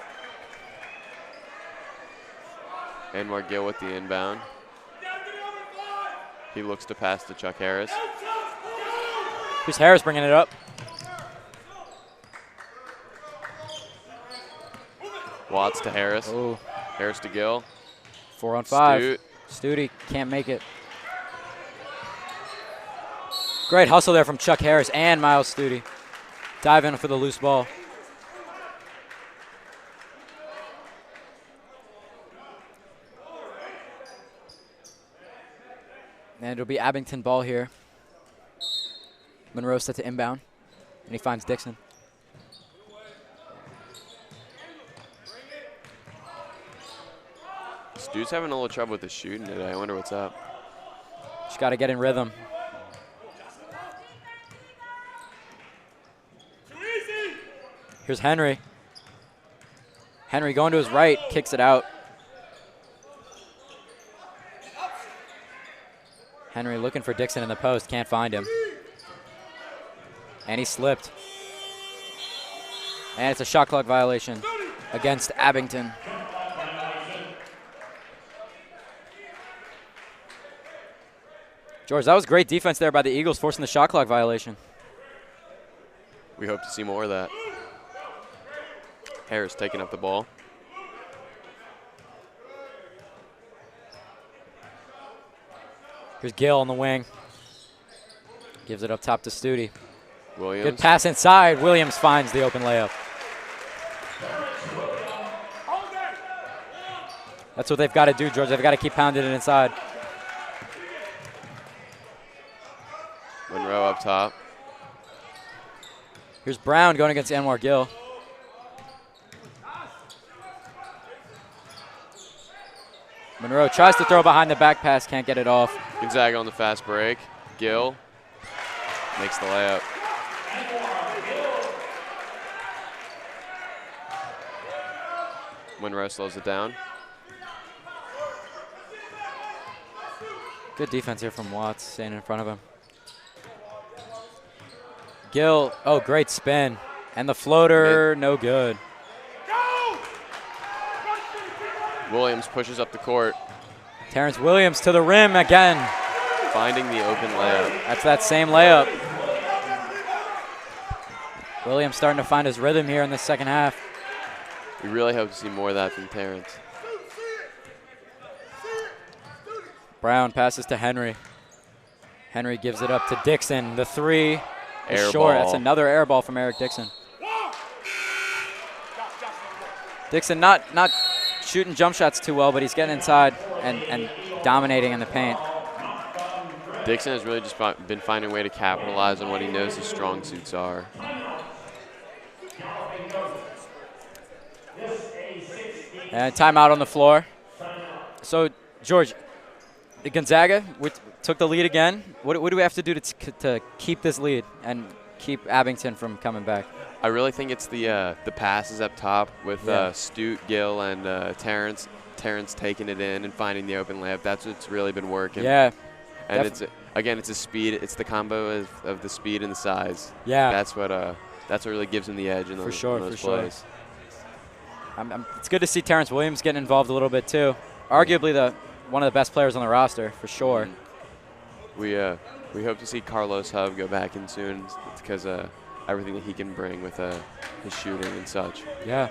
Anwar Gill with the inbound. He looks to pass to Chuck Harris. Here's Harris bringing it up. Watts to Harris. Ooh. Harris to Gill. 4 on 5. Stute. Stute can't make it. Great hustle there from Chuck Harris and Miles Stute. Dive in for the loose ball. And it'll be Abington ball here. Monroe set to inbound, and he finds Dixon. Stute's having a little trouble with the shooting today. I wonder what's up. Just got to get in rhythm. Here's Henry. Henry going to his right, kicks it out. Henry looking for Dixon in the post, can't find him. And he slipped. And it's a shot clock violation against Abington. George, that was great defense there by the Eagles, forcing the shot clock violation. We hope to see more of that. Harris taking up the ball. Here's Gill on the wing. Gives it up top to Stute. Williams. Good pass inside. Williams finds the open layup. That's what they've got to do, George. They've got to keep pounding it inside. Monroe up top. Here's Brown going against Anwar Gill. Monroe tries to throw behind the back pass, can't get it off. Gonzaga on the fast break. Gill makes the layup. Monroe slows it down. Good defense here from Watts, staying in front of him. Gill, oh, great spin. And the floater, no good. Williams pushes up the court. Terrence Williams to the rim again. Finding the open layup. That's that same layup. Williams starting to find his rhythm here in the second half. We really hope to see more of that from Terrence. Brown passes to Henry. Henry gives it up to Dixon. The three is Air short. ball. That's another air ball from Eric Dixon. Dixon not shooting jump shots too well, but he's getting inside and dominating in the paint. Dixon has really just been finding a way to capitalize on what he knows his strong suits are. And timeout on the floor. So, George, the Gonzaga took the lead again. What do we have to do to keep this lead and keep Abington from coming back? I really think it's the passes up top with Stute, Gill, and Terrence. Terrence taking it in and finding the open layup. That's what's really been working. Yeah. And it's a speed. It's the combo of the speed and the size. Yeah. That's what really gives him the edge in those, in those plays. It's good to see Terrence Williams getting involved a little bit too. Arguably one of the best players on the roster for sure. We hope to see Carlos Hub go back in soon because everything that he can bring with his shooting and such. Yeah.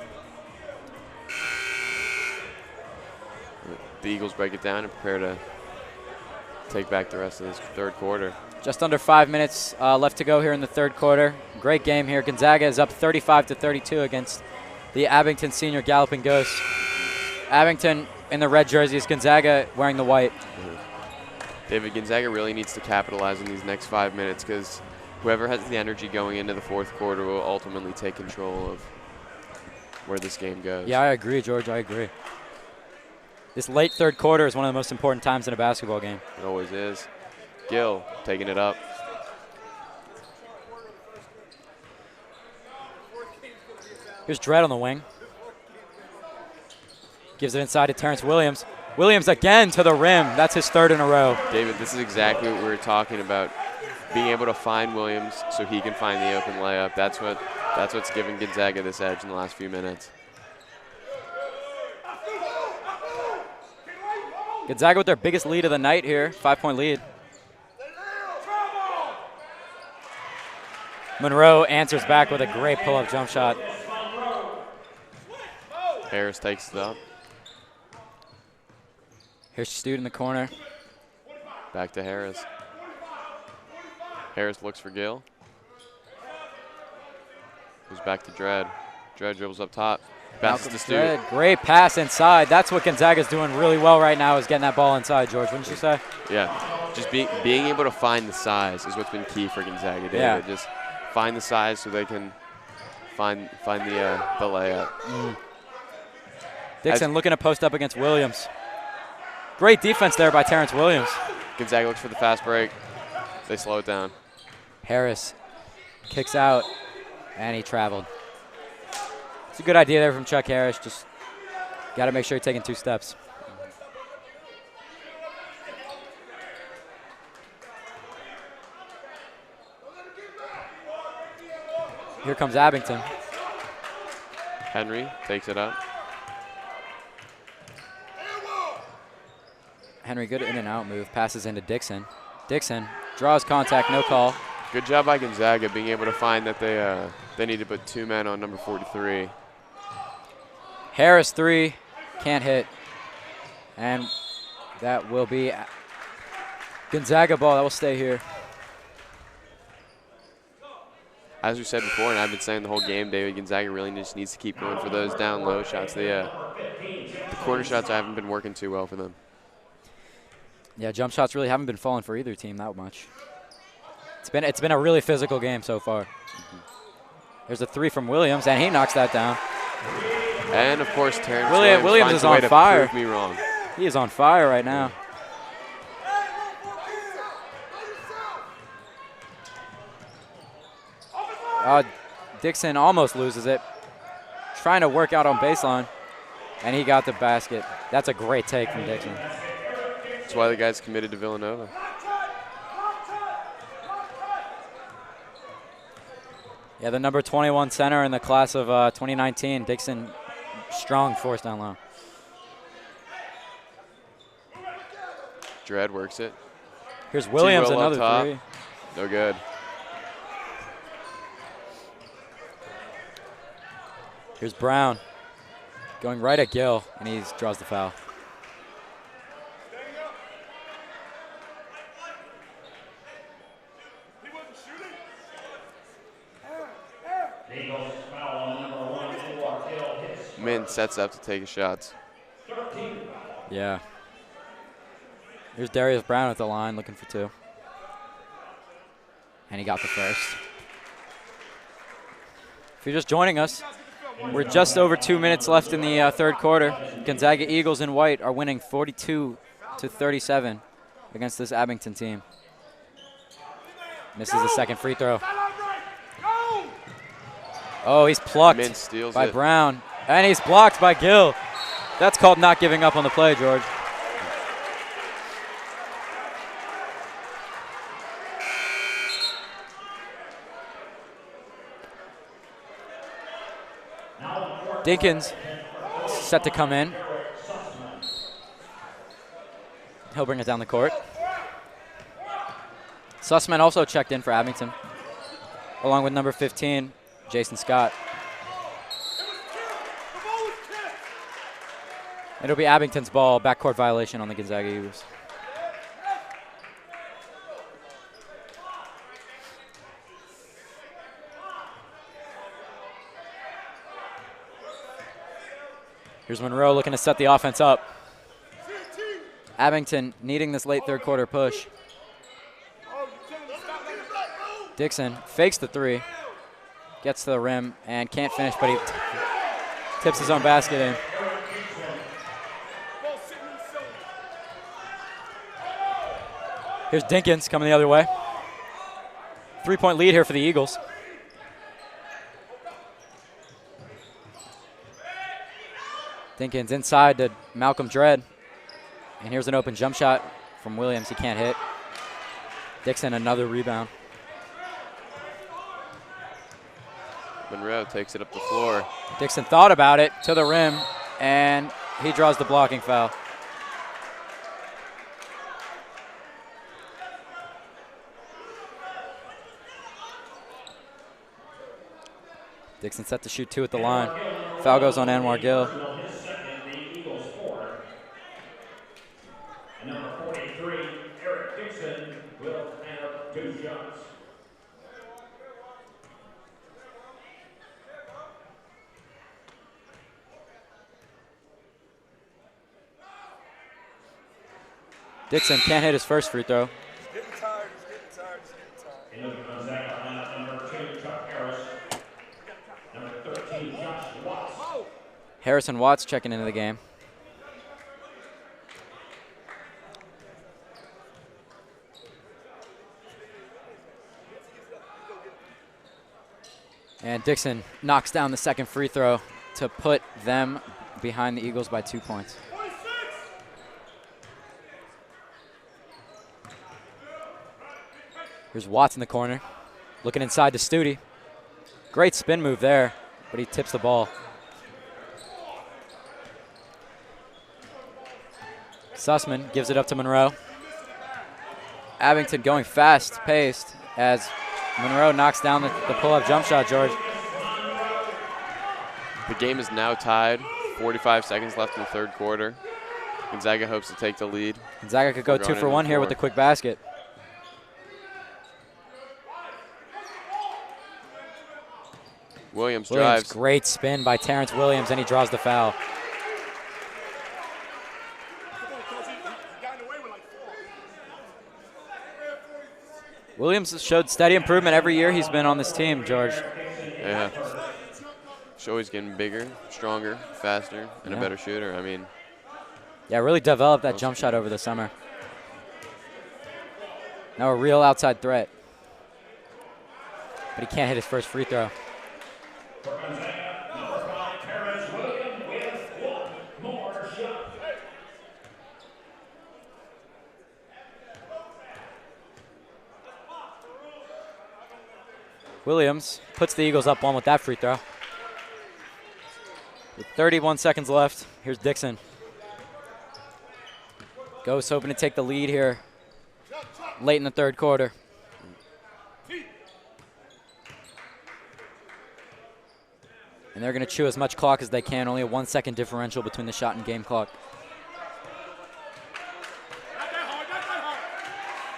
The Eagles break it down and prepare to take back the rest of this third quarter. Just under 5 minutes left to go here in the third quarter. Great game here. Gonzaga is up 35-32 against the Abington Senior Galloping Ghosts. Abington in the red jerseys, Gonzaga wearing the white. David, Gonzaga really needs to capitalize on these next 5 minutes because whoever has the energy going into the fourth quarter will ultimately take control of where this game goes. Yeah, I agree, George. I agree. This late third quarter is one of the most important times in a basketball game. It always is. Gill taking it up. Here's Dredd on the wing. Gives it inside to Terrence Williams. Williams again to the rim. That's his third in a row. David, this is exactly what we were talking about. Being able to find Williams so he can find the open layup. That's what's giving Gonzaga this edge in the last few minutes. Gonzaga with their biggest lead of the night here, 5-point lead. Monroe answers back with a great pull-up jump shot. Harris takes it up. Here's Stute in the corner. Back to Harris. Harris looks for Gill. Goes back to Dredd. Dredd dribbles up top. Passes to Stute. Great pass inside. That's what Gonzaga's doing really well right now is getting that ball inside, George. Wouldn't you say? Yeah. Just being able to find the size is what's been key for Gonzaga, David. Yeah. Just find the size so they can find the layup. Dixon looking to post up against Williams. Great defense there by Terrence Williams. Gonzaga looks for the fast break. They slow it down. Harris kicks out, and he traveled. It's a good idea there from Chuck Harris. Just got to make sure you're taking 2 steps. Here comes Abington. Henry takes it up. Henry, good in and out move. Passes into Dixon. Dixon draws contact, no call. Good job by Gonzaga being able to find that they need to put 2 men on number 43. Harris 3, can't hit. And that will be Gonzaga ball. That will stay here. As we said before, and I've been saying the whole game, David, Gonzaga really just needs to keep going for those down low shots. The corner shots haven't been working too well for them. Yeah, jump shots really haven't been falling for either team that much. It's been a really physical game so far. There's a 3 from Williams, and he knocks that down. And of course, Terrence Williams is on fire. Prove me wrong. He is on fire right now. Dixon almost loses it. Trying to work out on baseline, and he got the basket. That's a great take from Dixon. That's why the guy's committed to Villanova. Yeah, the number 21 center in the class of 2019, Dixon, strong force down low. Dredd works it. Here's Williams, T-roll up another top. 3. No good. Here's Brown going right at Gill, and he draws the foul. Eagles foul on number 1 for Hill. Hits Mint sets up to take his shots. 13. Yeah. Here's Darius Brown at the line looking for 2. And he got the first. If you're just joining us, we're just over 2 minutes left in the third quarter. Gonzaga Eagles in white are winning 42-37 against this Abington team. Misses the second free throw. Oh, he's plucked Mint steals by it. Brown. And he's blocked by Gill. That's called not giving up on the play, George. Dinkins set to come in. He'll bring it down the court. Sussman also checked in for Abington, along with number 15, Jason Scott. It'll be Abington's ball, backcourt violation on the Gonzaga Eagles. Here's Monroe looking to set the offense up. Abington needing this late third quarter push. Dixon fakes the 3, gets to the rim, and can't finish, but he tips his own basket in. Here's Dinkins coming the other way. 3-point lead here for the Eagles. Dinkins inside to Malcolm Dredd. And here's an open jump shot from Williams. He can't hit. Dixon, another rebound. Monroe takes it up the floor. Dixon thought about it to the rim, and he draws the blocking foul. Dixon set to shoot 2 at the line. Foul goes on Anwar Gill. And number 43, Eric Dixon, will have 2 shots. Dixon can't hit his first free throw. Into the Gonzaga lineup, number 2, Chuck Harris. Number 13, Josh Watts. Harrison Watts checking into the game. And Dixon knocks down the second free throw to put them behind the Eagles by 2 points. Here's Watts in the corner, looking inside to Studi. Great spin move there, but he tips the ball. Sussman gives it up to Monroe. Abington going fast-paced as Monroe knocks down the pull-up jump shot, George. The game is now tied. 45 seconds left in the third quarter. Gonzaga hopes to take the lead. Gonzaga could go 2 for 1 here with the quick basket. Williams drives. Great spin by Terrence Williams, and he draws the foul. Williams has showed steady improvement every year he's been on this team, George. Yeah. He's always getting bigger, stronger, faster, and a better shooter. I mean, yeah, really developed that jump shot over the summer. Now a real outside threat. But he can't hit his first free throw. For Gonzaga, number 5, Terrence Williams with 1 more shot. Williams puts the Eagles up 1 with that free throw. With 31 seconds left, here's Dixon. Ghosts hoping to take the lead here late in the third quarter. And they're going to chew as much clock as they can, only a 1 second differential between the shot and game clock.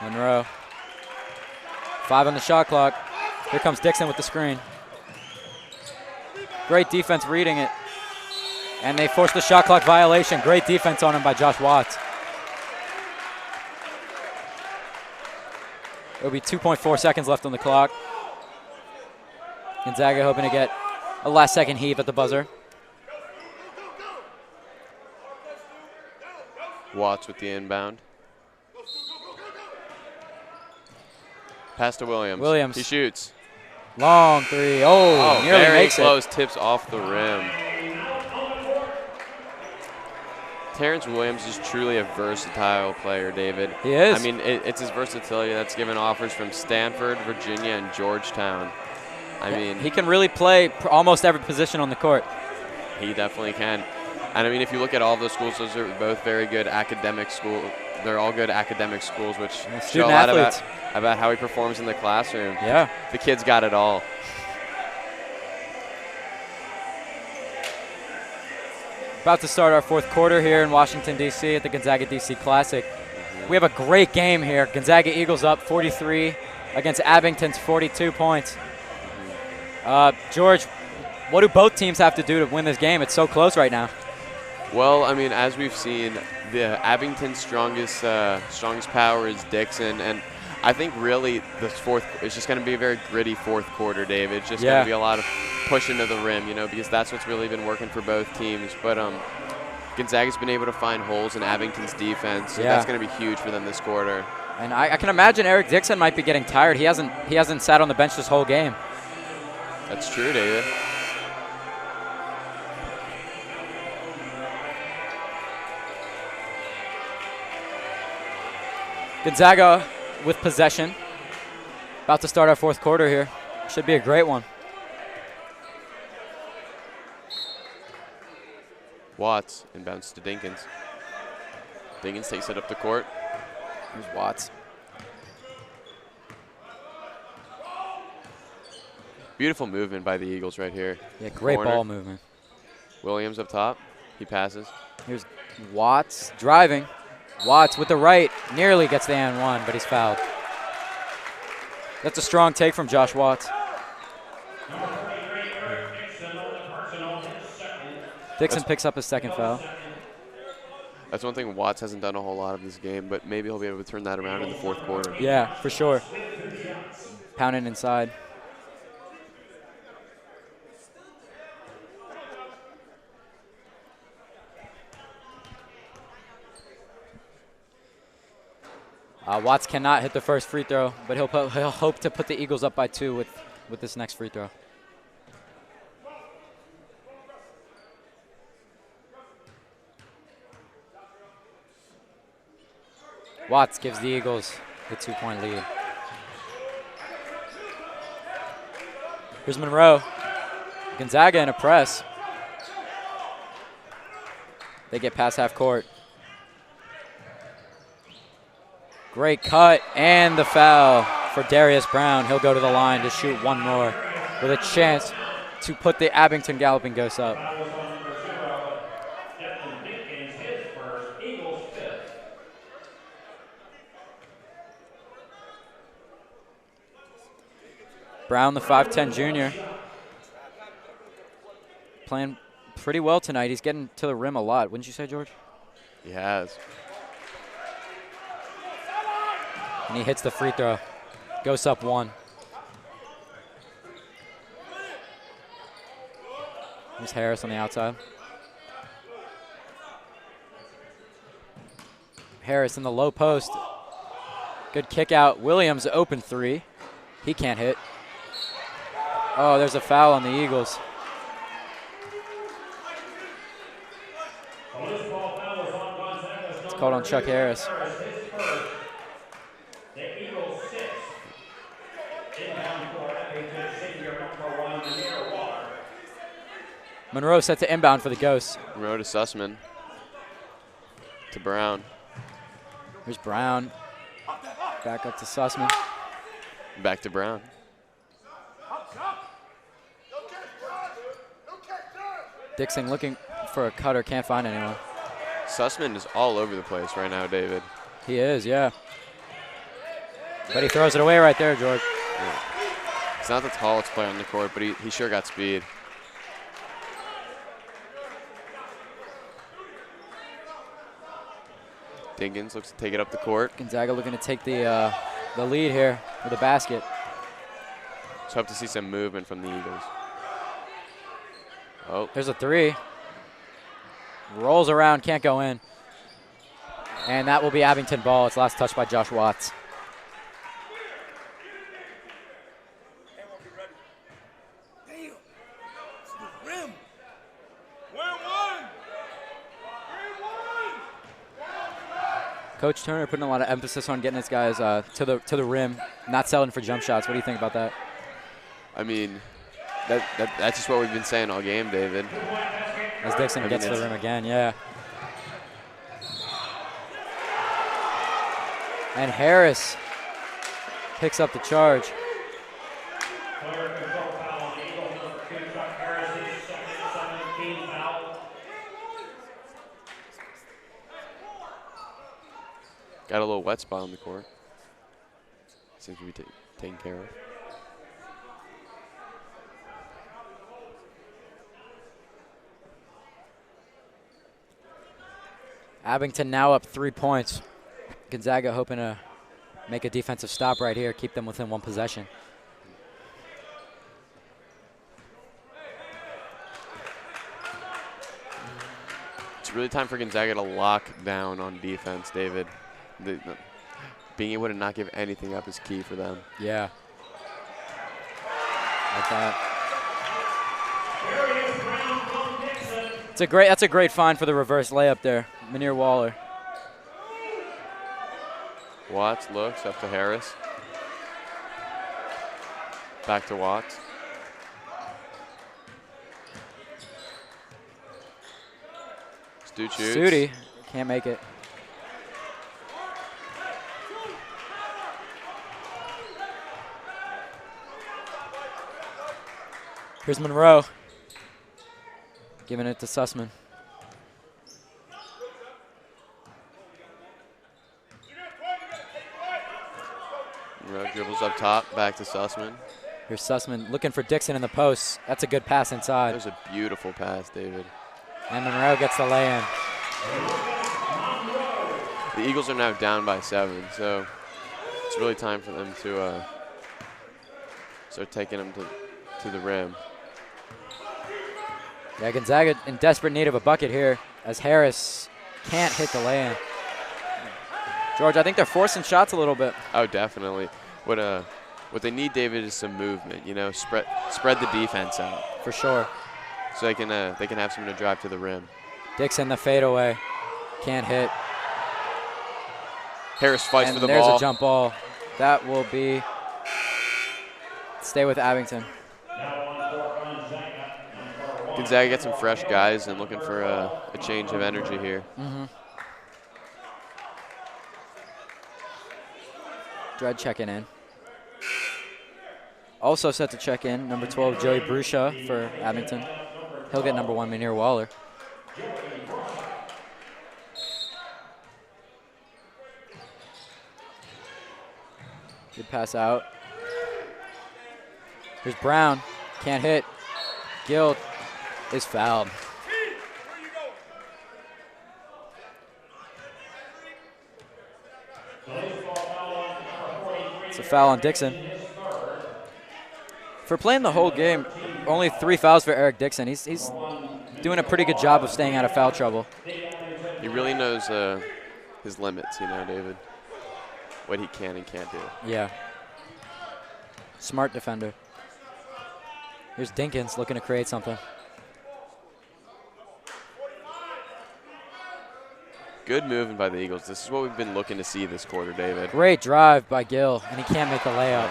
Monroe. 5 on the shot clock. Here comes Dixon with the screen. Great defense reading it. And they forced the shot clock violation. Great defense on him by Josh Watts. It'll be 2.4 seconds left on the clock. Gonzaga hoping to get a last-second heave at the buzzer. Watts with the inbound. Pass to Williams. Williams. He shoots. Long three. Oh, nearly very makes close. it. Tips off the rim. Terrence Williams is truly a versatile player, David. He is. I mean, it's his versatility that's given offers from Stanford, Virginia, and Georgetown. I mean, he can really play almost every position on the court. He definitely can. And I mean, if you look at all those schools, those are both very good academic schools. They're all good academic schools, which show a lot about how he performs in the classroom. Yeah. The kid's got it all. About to start our fourth quarter here in Washington, D.C. at the Gonzaga D.C. Classic. We have a great game here. Gonzaga Eagles up 43 against Abington's 42 points. George, what do both teams have to do to win this game? It's so close right now. Well, I mean, as we've seen, the Abington's strongest power is Dixon, and I think really it's just going to be a very gritty fourth quarter, Dave. It's just going to be a lot of pushing to the rim, because that's what's really been working for both teams. But Gonzaga's been able to find holes in Abington's defense, so that's going to be huge for them this quarter. And I can imagine Eric Dixon might be getting tired. He hasn't sat on the bench this whole game. That's true, David. Gonzaga with possession. About to start our fourth quarter here. Should be a great one. Watts inbounds to Dinkins. Dinkins takes it up the court. Here's Watts. Beautiful movement by the Eagles right here. Yeah, great ball movement. Williams up top. He passes. Here's Watts driving. Watts with the right, nearly gets the and one, but he's fouled. That's a strong take from Josh Watts. Dixon picks up his second foul. That's one thing Watts hasn't done a whole lot of this game, but maybe he'll be able to turn that around in the fourth quarter. Yeah, for sure. Pounding inside. Watts cannot hit the first free throw, but he'll hope to put the Eagles up by 2 with this next free throw. Watts gives the Eagles the 2-point lead. Here's Monroe. Gonzaga in a press. They get past half court. Great cut and the foul for Darius Brown. He'll go to the line to shoot one more with a chance to put the Abington Galloping Ghosts up. Brown, the 5'10 junior, playing pretty well tonight. He's getting to the rim a lot, wouldn't you say, George? He has. And he hits the free throw. Goes up 1. Here's Harris on the outside. Harris in the low post. Good kick out. Williams open 3. He can't hit. Oh, there's a foul on the Eagles. It's called on Chuck Harris. Monroe set to inbound for the Ghosts. Monroe to Sussman. To Brown. Here's Brown. Back up to Sussman. Back to Brown. Dixon looking for a cutter, can't find anyone. Sussman is all over the place right now, David. He is, yeah. But he throws it away right there, George. Yeah. He's not the tallest player on the court, but he sure got speed. Dinkins looks to take it up the court. Gonzaga looking to take the lead here with a basket. Let's hope to see some movement from the Eagles. Oh, There's a three. Rolls around, can't go in. And that will be Abington ball. It's last touched by Josh Watts. Coach Turner putting a lot of emphasis on getting his guys to the rim, not selling for jump shots. What do you think about that? I mean, that's just what we've been saying all game, David. As Dixon gets to the rim again, yeah. And Harris picks up the charge. Player control foul on the Eagles, number 2, Chuck Harris, second 17 foul. Got a little wet spot on the court. Seems to be taken care of. Abington now up 3 points. Gonzaga hoping to make a defensive stop right here, keep them within one possession. It's really time for Gonzaga to lock down on defense, David. Being able to not give anything up is key for them. Yeah. Like that. That's a great find for the reverse layup there. Munir Waller. Watts looks up to Harris. Back to Watts. Stu shoots. Studi can't make it. Here's Monroe. Giving it to Sussman. Dribbles up top, back to Sussman. Here's Sussman looking for Dixon in the post. That's a good pass inside. That was a beautiful pass, David. And Monroe gets the lay-in. The Eagles are now down by 7, so it's really time for them to start taking them to the rim. Yeah, Gonzaga in desperate need of a bucket here as Harris can't hit the lay-in. George, I think they're forcing shots a little bit. Oh, definitely. What they need, David, is some movement. You know, spread the defense out. For sure. So they can have someone to drive to the rim. Dixon the fadeaway, can't hit. Harris fights for the there's ball. a jump ball. That will be stay with Abington. Gonzaga gets some fresh guys and looking for a change of energy here. Mm-hmm. Dredd checking in. Also set to check in, number 12, Joey Brusha for Abington. He'll get number 1, Munir Waller. Good pass out. Here's Brown. Can't hit. Gill is fouled. It's a foul on Dixon. For playing the whole game, only 3 fouls for Eric Dixon. He's doing a pretty good job of staying out of foul trouble. He really knows his limits, you know, David. What he can and can't do. Yeah. Smart defender. Here's Dinkins looking to create something. Good moving by the Eagles. This is what we've been looking to see this quarter, David. Great drive by Gill, and he can't make the layup.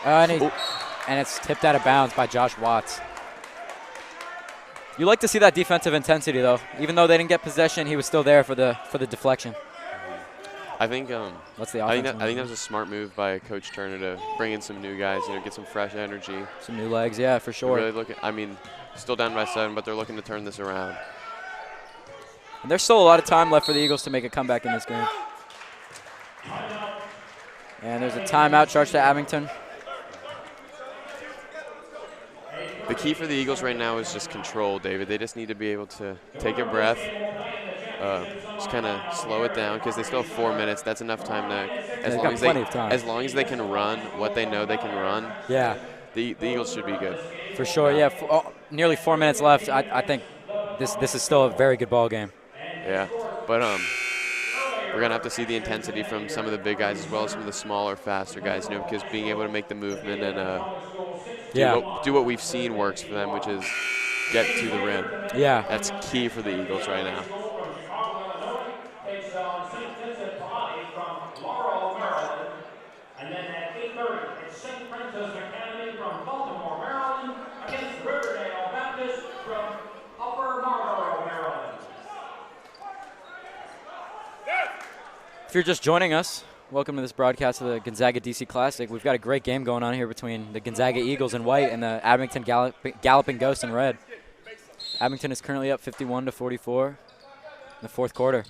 And it's tipped out of bounds by Josh Watts. You like to see that defensive intensity, though. Even though they didn't get possession, he was still there for the deflection. I think What's the I offense? think that was a smart move by Coach Turner to bring in some new guys, you know, get some fresh energy. Some new legs, yeah, for sure. Really looking. I mean, still down by 7, but they're looking to turn this around. And there's still a lot of time left for the Eagles to make a comeback in this game. And there's a timeout charged to Abington. The key for the Eagles right now is just control, David. They just need to be able to take a breath. just kind of slow it down because they still have 4 minutes. That's enough time to, They've got plenty of time. as long as they can run what they know they can run. Yeah, the Eagles should be good. for sure. Yeah, nearly 4 minutes left. I think this is still a very good ball game. Yeah, but we're gonna have to see the intensity from some of the big guys as well as some of the smaller, faster guys. You know, because being able to make the movement and do what we've seen works for them, which is get to the rim. Yeah, That's key for the Eagles right now. And then at 8:30, it's St. Francis Academy from Baltimore, Maryland, against Riverdale Baptist from Upper Marlboro, Maryland. if you're just joining us, welcome to this broadcast of the Gonzaga DC Classic. We've got a great game going on here between the Gonzaga Eagles in white and the Abington Galloping Ghosts in red. Abington is currently up 51-44 in the fourth quarter.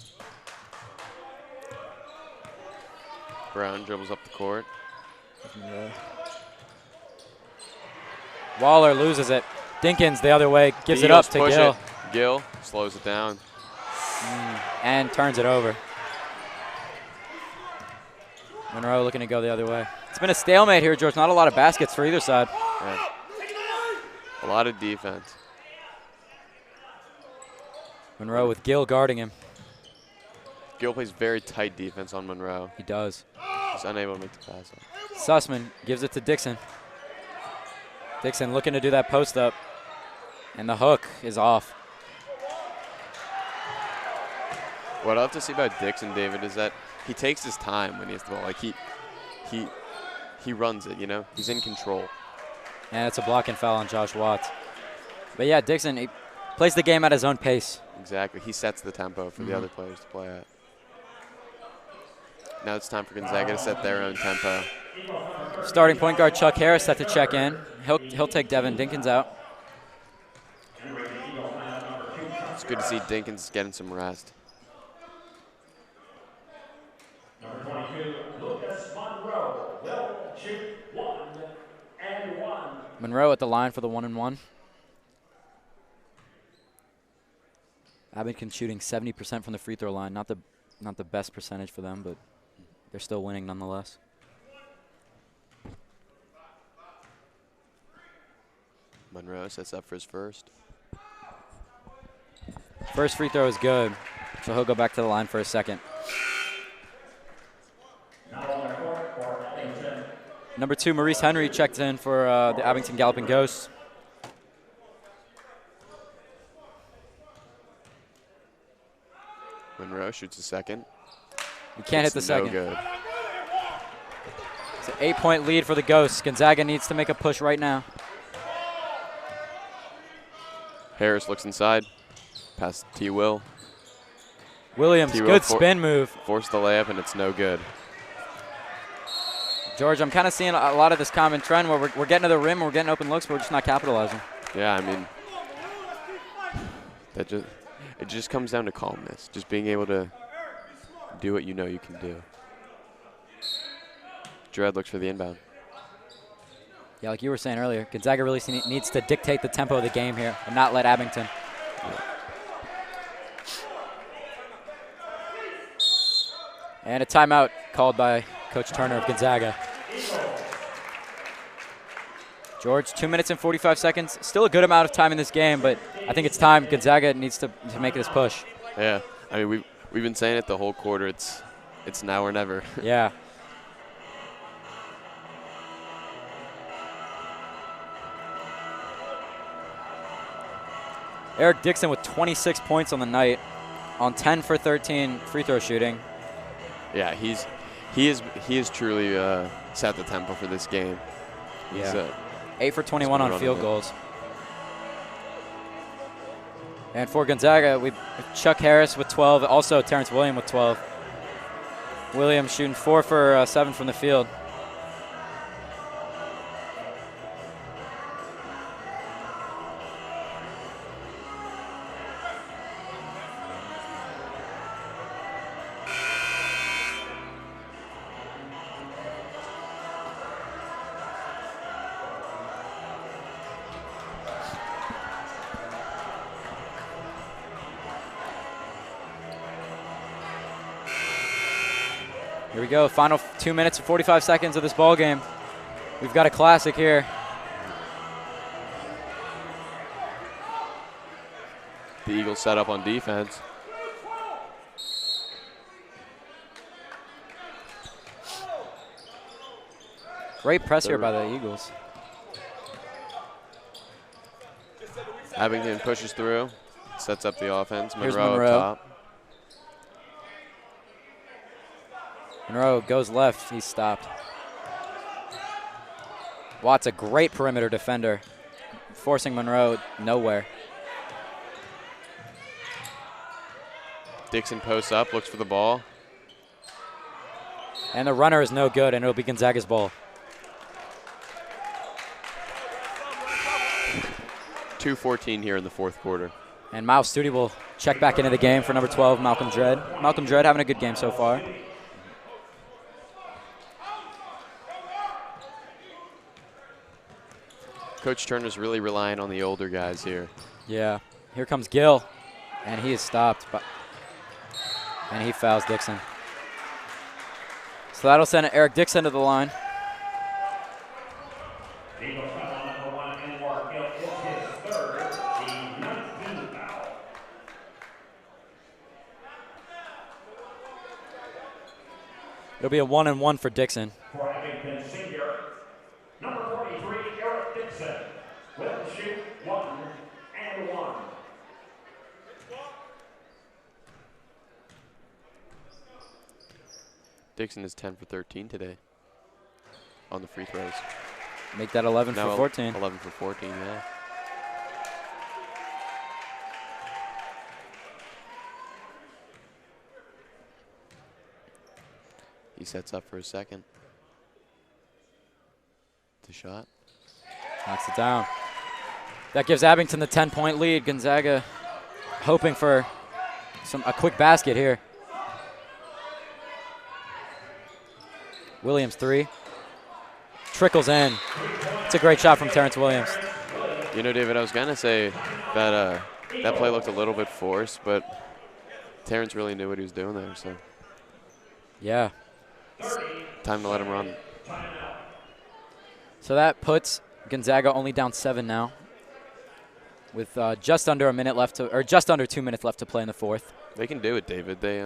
Brown dribbles up the court. Waller loses it. Dinkins the other way, gives it up to Gill. Gill slows it down. And turns it over. Monroe looking to go the other way. It's been a stalemate here, George. Not a lot of baskets for either side. Yeah. A lot of defense. Monroe with Gill guarding him. Gill plays very tight defense on Monroe. He does. He's unable to make the pass. Sussman gives it to Dixon. Dixon looking to do that post up. And the hook is off. What I love to see about Dixon, David, is that he takes his time when he has the ball. Like he runs it, you know? He's in control. And it's a blocking foul on Josh Watts. But yeah, Dixon, he plays the game at his own pace. Exactly. He sets the tempo for the other players to play at. Now it's time for Gonzaga to set their own tempo. Starting point guard Chuck Harris set to check in. He'll take Devin Dinkins out. It's good to see Dinkins getting some rest. Number 22, Lucas Monroe will shoot 1 and 1. Monroe at the line for the 1-and-1. Abington shooting 70% from the free throw line. Not the best percentage for them, but they're still winning nonetheless. Monroe sets up for his first. First free throw is good, so he'll go back to the line for a second. Number 2, Maurice Henry checked in for the Abington Galloping Ghosts. Monroe shoots a second. You can't hit the second. No good. It's an 8-point lead for the Ghosts. Gonzaga needs to make a push right now. Harris looks inside. Pass T. Will. Williams, good spin move. Forced the layup, and it's no good. George, I'm kind of seeing a lot of this common trend where we're getting to the rim, we're getting open looks, but we're just not capitalizing. Yeah, I mean, it just comes down to calmness. Just being able to do what you know you can do. Dredd looks for the inbound. Yeah, like you were saying earlier, Gonzaga really needs to dictate the tempo of the game here and not let Abington. Yeah. And a timeout called by Coach Turner of Gonzaga. George, 2 minutes and 45 seconds. Still a good amount of time in this game, but I think it's time Gonzaga needs to make this push. Yeah, I mean, we've been saying it the whole quarter. It's now or never. Yeah. Eric Dixon with 26 points on the night, on 10 for 13 free throw shooting. Yeah, he is truly set the tempo for this game. He's, 8 for 21 on field goals. And for Gonzaga, we've Chuck Harris with 12, also Terrence Williams with 12. Williams shooting 4 for 7 from the field. we go. Final 2 minutes and 45 seconds of this ball game. We've got a classic here. The Eagles set up on defense. Great press here by the Eagles. Abington pushes through, sets up the offense. Here's Monroe Monroe. up top. Monroe goes left. He's stopped. Watt's a great perimeter defender, forcing Monroe nowhere. Dixon posts up, looks for the ball. And the runner is no good, and it'll be Gonzaga's ball. 2:14 here in the fourth quarter. And Miles Studi will check back into the game for number 12, Malcolm Dredd. Malcolm Dredd having a good game so far. Coach Turner's really relying on the older guys here. Yeah. Here comes Gill, and he is stopped. And he fouls Dixon. So that'll send Eric Dixon to the line. Eagles foul number 1, Anwar Gill. It's his third, the 19th foul. It'll be a 1-and-1 for Dixon. For Abington senior, number 43, Eric Dixon. Will shoot 1-and-1. Dixon is 10 for 13 today on the free throws. Make that 11 Now for 14. 11 for 14, yeah. He sets up for a second. The shot. Knocks it down. That gives Abington the 10-point lead. Gonzaga hoping for a quick basket here. Williams 3. Trickles in. It's a great shot from Terrence Williams. You know, David, I was going to say that that play looked a little bit forced, but Terrence really knew what he was doing there. So Yeah. time to let him run. So that puts Gonzaga only down 7 now, with just under a minute left to, or just under 2 minutes left to play in the fourth. They can do it, David. They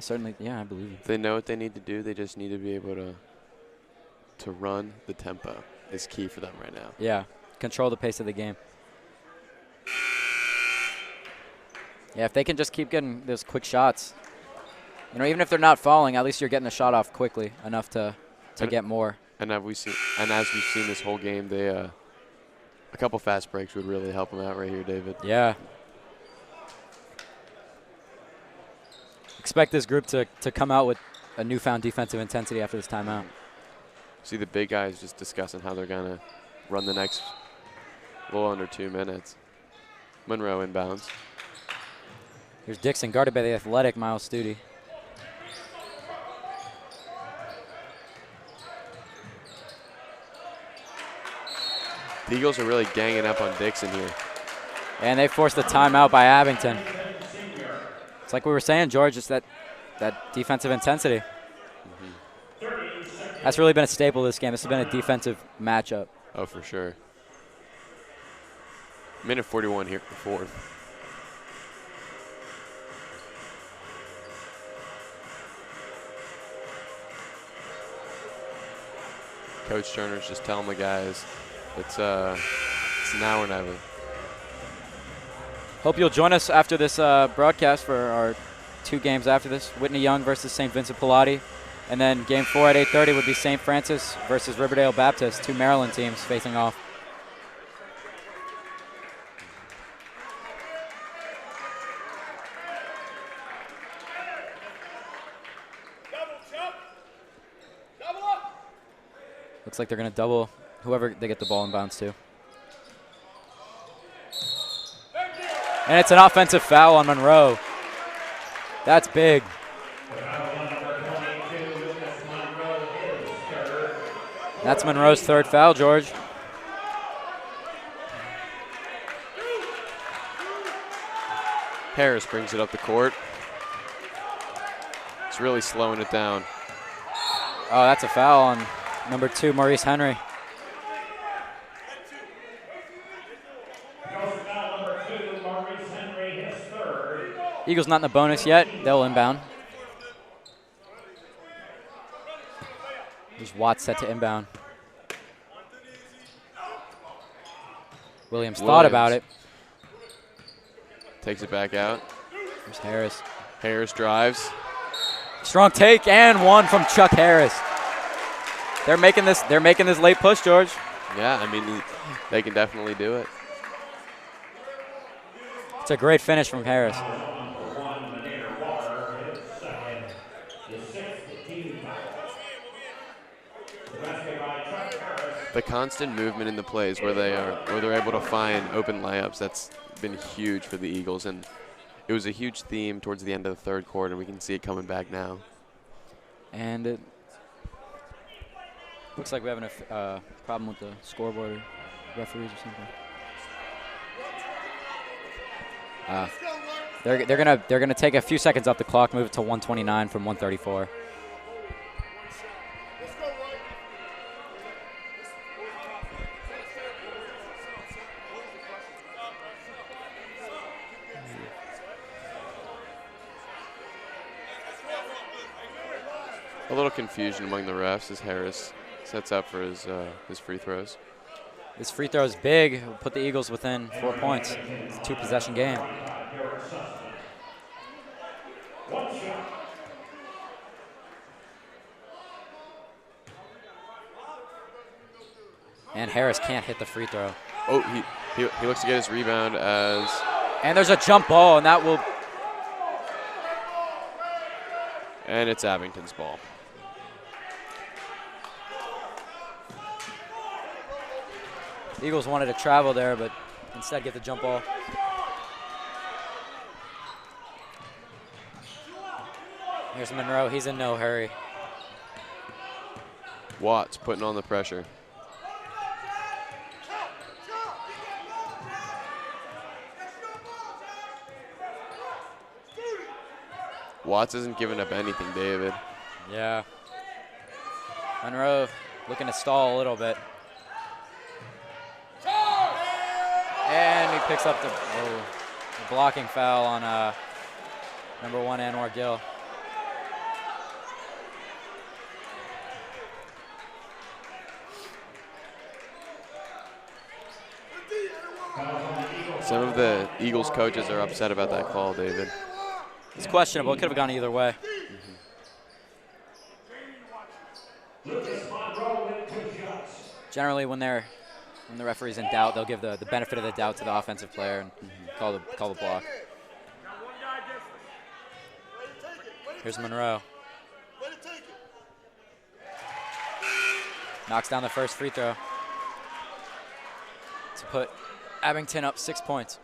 Certainly, yeah, I believe you. they know what they need to do. They just need to be able to run the tempo is key for them right now. Yeah, control the pace of the game. Yeah, if they can just keep getting those quick shots, you know, even if they're not falling, at least you're getting the shot off quickly enough to get more. And as we've seen this whole game, they a couple fast breaks would really help them out right here, David. Yeah. Expect this group to come out with a newfound defensive intensity after this timeout. See the big guys just discussing how they're going to run the next little under 2 minutes. Monroe inbounds. Here's Dixon, guarded by the athletic Miles Studi. The Eagles are really ganging up on Dixon here. And they forced the timeout by Abington. It's like we were saying, George, it's that defensive intensity. That's really been a staple of this game. This has been a defensive matchup. Oh, for sure. Minute 41 here for the fourth. Coach Turner's just telling the guys it's now or never. Hope you'll join us after this broadcast for our 2 games after this. Whitney Young versus St. Vincent Pallotti. And then game 4 at 8:30 would be St. Francis versus Riverdale Baptist, 2 Maryland teams facing off. Looks like they're going to double whoever they get the ball in bounds to. And it's an offensive foul on Monroe. That's big. That's Monroe's 3rd foul, George. Harris brings it up the court. It's really slowing it down. Oh, that's a foul on number 2, Maurice Henry. Number 2, Maurice Henry, his third. Eagles not in the bonus yet. They'll inbound. There's Watts set to inbound. Williams thought about it. Takes it back out. There's Harris. Harris drives. Strong take and one from Chuck Harris. They're making this late push, George. Yeah, I mean, they can definitely do it. It's a great finish from Harris. The constant movement in the plays where they're able to find open layups, that's been huge for the Eagles, and it was a huge theme towards the end of the third quarter. We can see it coming back now. And it looks like we're having a problem with the scoreboard or referees or something. They're gonna take a few seconds off the clock, move it to 129 from 134. A little confusion among the refs as Harris sets up for his free throws. This free throw is big. Will put the Eagles within 4 points. It's a 2-possession game. And Harris can't hit the free throw. Oh, he looks to get his rebound as... And there's a jump ball, and that will... And it's Abington's ball. The Eagles wanted to travel there, but instead get the jump ball. Here's Monroe. He's in no hurry. Watts putting on the pressure. Watts isn't giving up anything, David. Yeah. Monroe looking to stall a little bit. And he picks up the blocking foul on number 1, Anwar Gill. Some of the Eagles coaches are upset about that call, David. It's questionable. It could have gone either way. Generally, when the referee's in doubt, they'll give the benefit of the doubt to the offensive player and call the block. Here's Monroe. Knocks down the first free throw to put Abington up 6 points.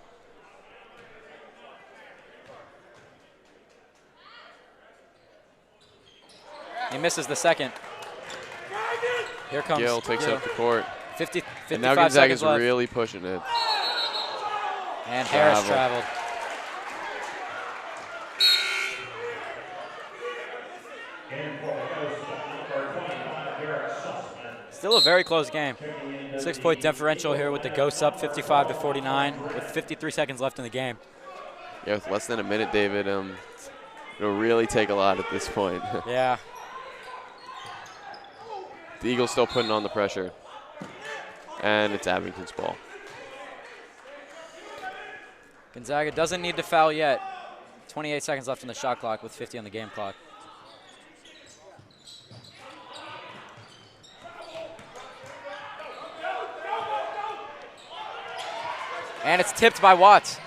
He misses the second. Here comes Gill takes up the court. 55 and now Gonzaga's seconds left. really pushing it. And Harris traveled. Still a very close game. 6-point differential here with the Ghosts up 55-49 with 53 seconds left in the game. Yeah, with less than a minute, David, it'll really take a lot at this point. Yeah. The Eagles still putting on the pressure. And it's Abington's ball. Gonzaga doesn't need to foul yet. 28 seconds left on the shot clock with 50 on the game clock. And it's tipped by Watts.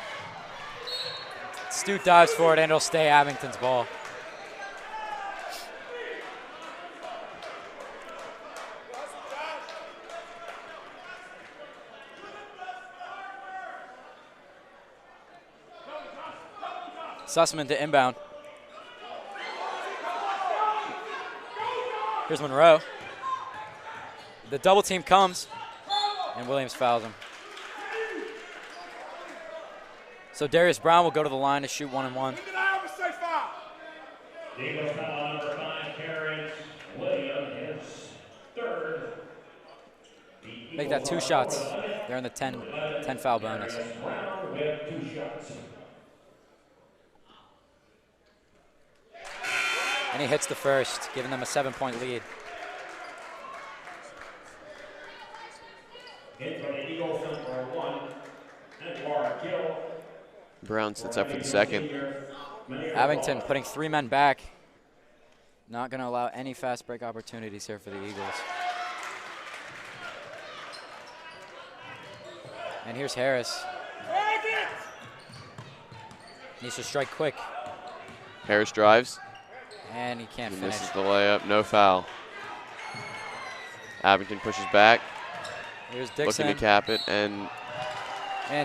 Stute dives for it, and it'll stay Abington's ball. Sussman to inbound. Here's Monroe. The double team comes, and Williams fouls him. So Darius Brown will go to the line to shoot 1-and-1. Eagles foul on number 5, Terrence Williams. make that 2 shots. They're in the 10 foul bonus. With 2 shots. And he hits the first, giving them a 7-point lead. In for the Eagles, number 1, Marginal. Brown sits up for the second. Abington putting 3 men back. Not going to allow any fast break opportunities here for the Eagles. And here's Harris. Needs to strike quick. Harris drives. And he can't He finish. misses the layup, no foul. Abington pushes back, Here's Dixon. looking to cap it, and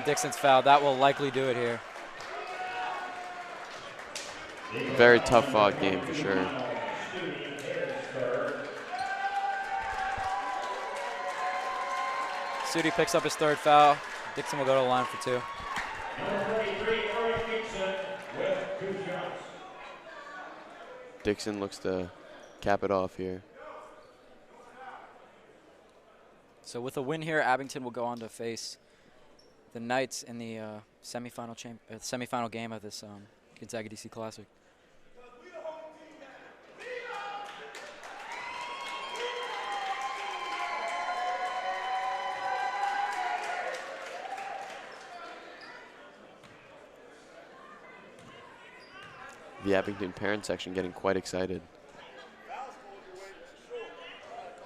Dixon's foul. That will likely do it here. very tough fought game for sure. Sudi picks up his 3rd foul. Dixon will go to the line for 2. Dixon looks to cap it off here. So with a win here, Abington will go on to face the Knights in the semifinal game of this Gonzaga DC Classic. The Abington parent section getting quite excited.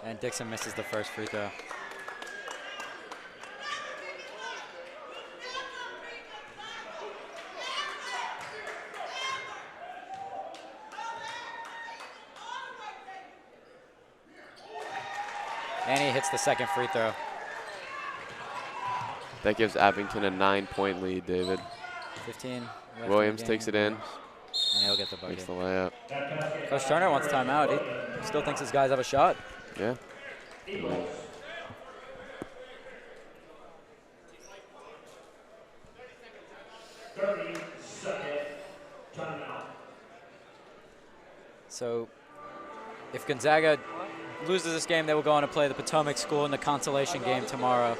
And Dixon misses the first free throw. And he hits the second free throw. That gives Abington a 9-point lead, David. 15 left in the Williams game. takes it in. And he'll get the Makes bucket. the layup. Coach Turner wants timeout. He still thinks his guys have a shot. Yeah. So if Gonzaga loses this game, they will go on to play the Potomac School in the consolation game tomorrow.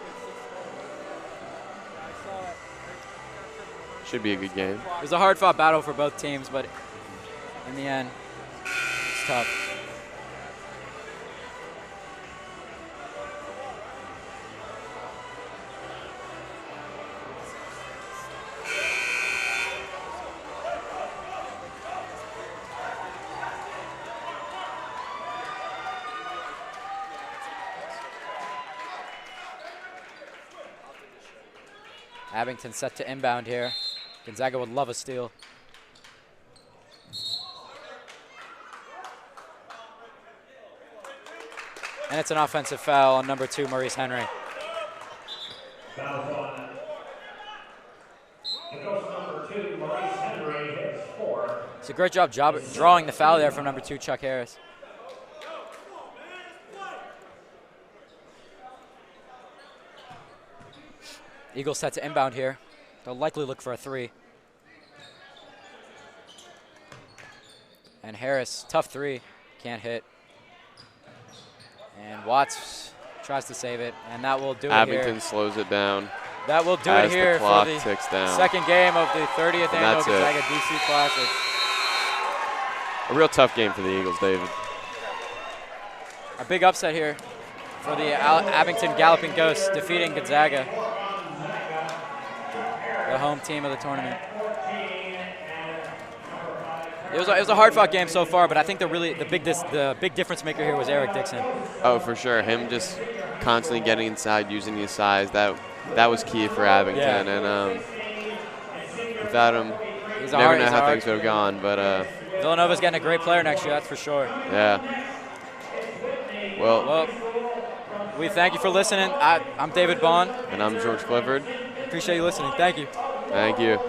Should be a good game. It was a hard-fought battle for both teams, but in the end, it's tough. Abington set to inbound here. Gonzaga would love a steal. And it's an offensive foul on number 2, Maurice Henry. Foul on. It goes to number 2, Maurice Henry, hits 4. It's a great job drawing the foul there from number 2, Chuck Harris. Eagles set to inbound here. They'll likely look for a 3. And Harris, tough 3, can't hit. And Watts tries to save it, and that will do it here. Abington slows it down. That will do as it here the clock for the ticks down. second game of the 30th And annual that's it. Gonzaga DC Classic. A real tough game for the Eagles, David. A big upset here for the Abington Galloping Ghosts, defeating Gonzaga, the home team of the tournament. It was a hard-fought game so far, but I think the big difference maker here was Eric Dixon. Oh, for sure. Him just constantly getting inside, using his size. That was key for Abington. Yeah. And without him, never know how things would have gone. But Villanova's getting a great player next year, that's for sure. yeah. Well, we thank you for listening. I'm David Bond. and I'm George Clifford. Appreciate you listening. Thank you. Thank you.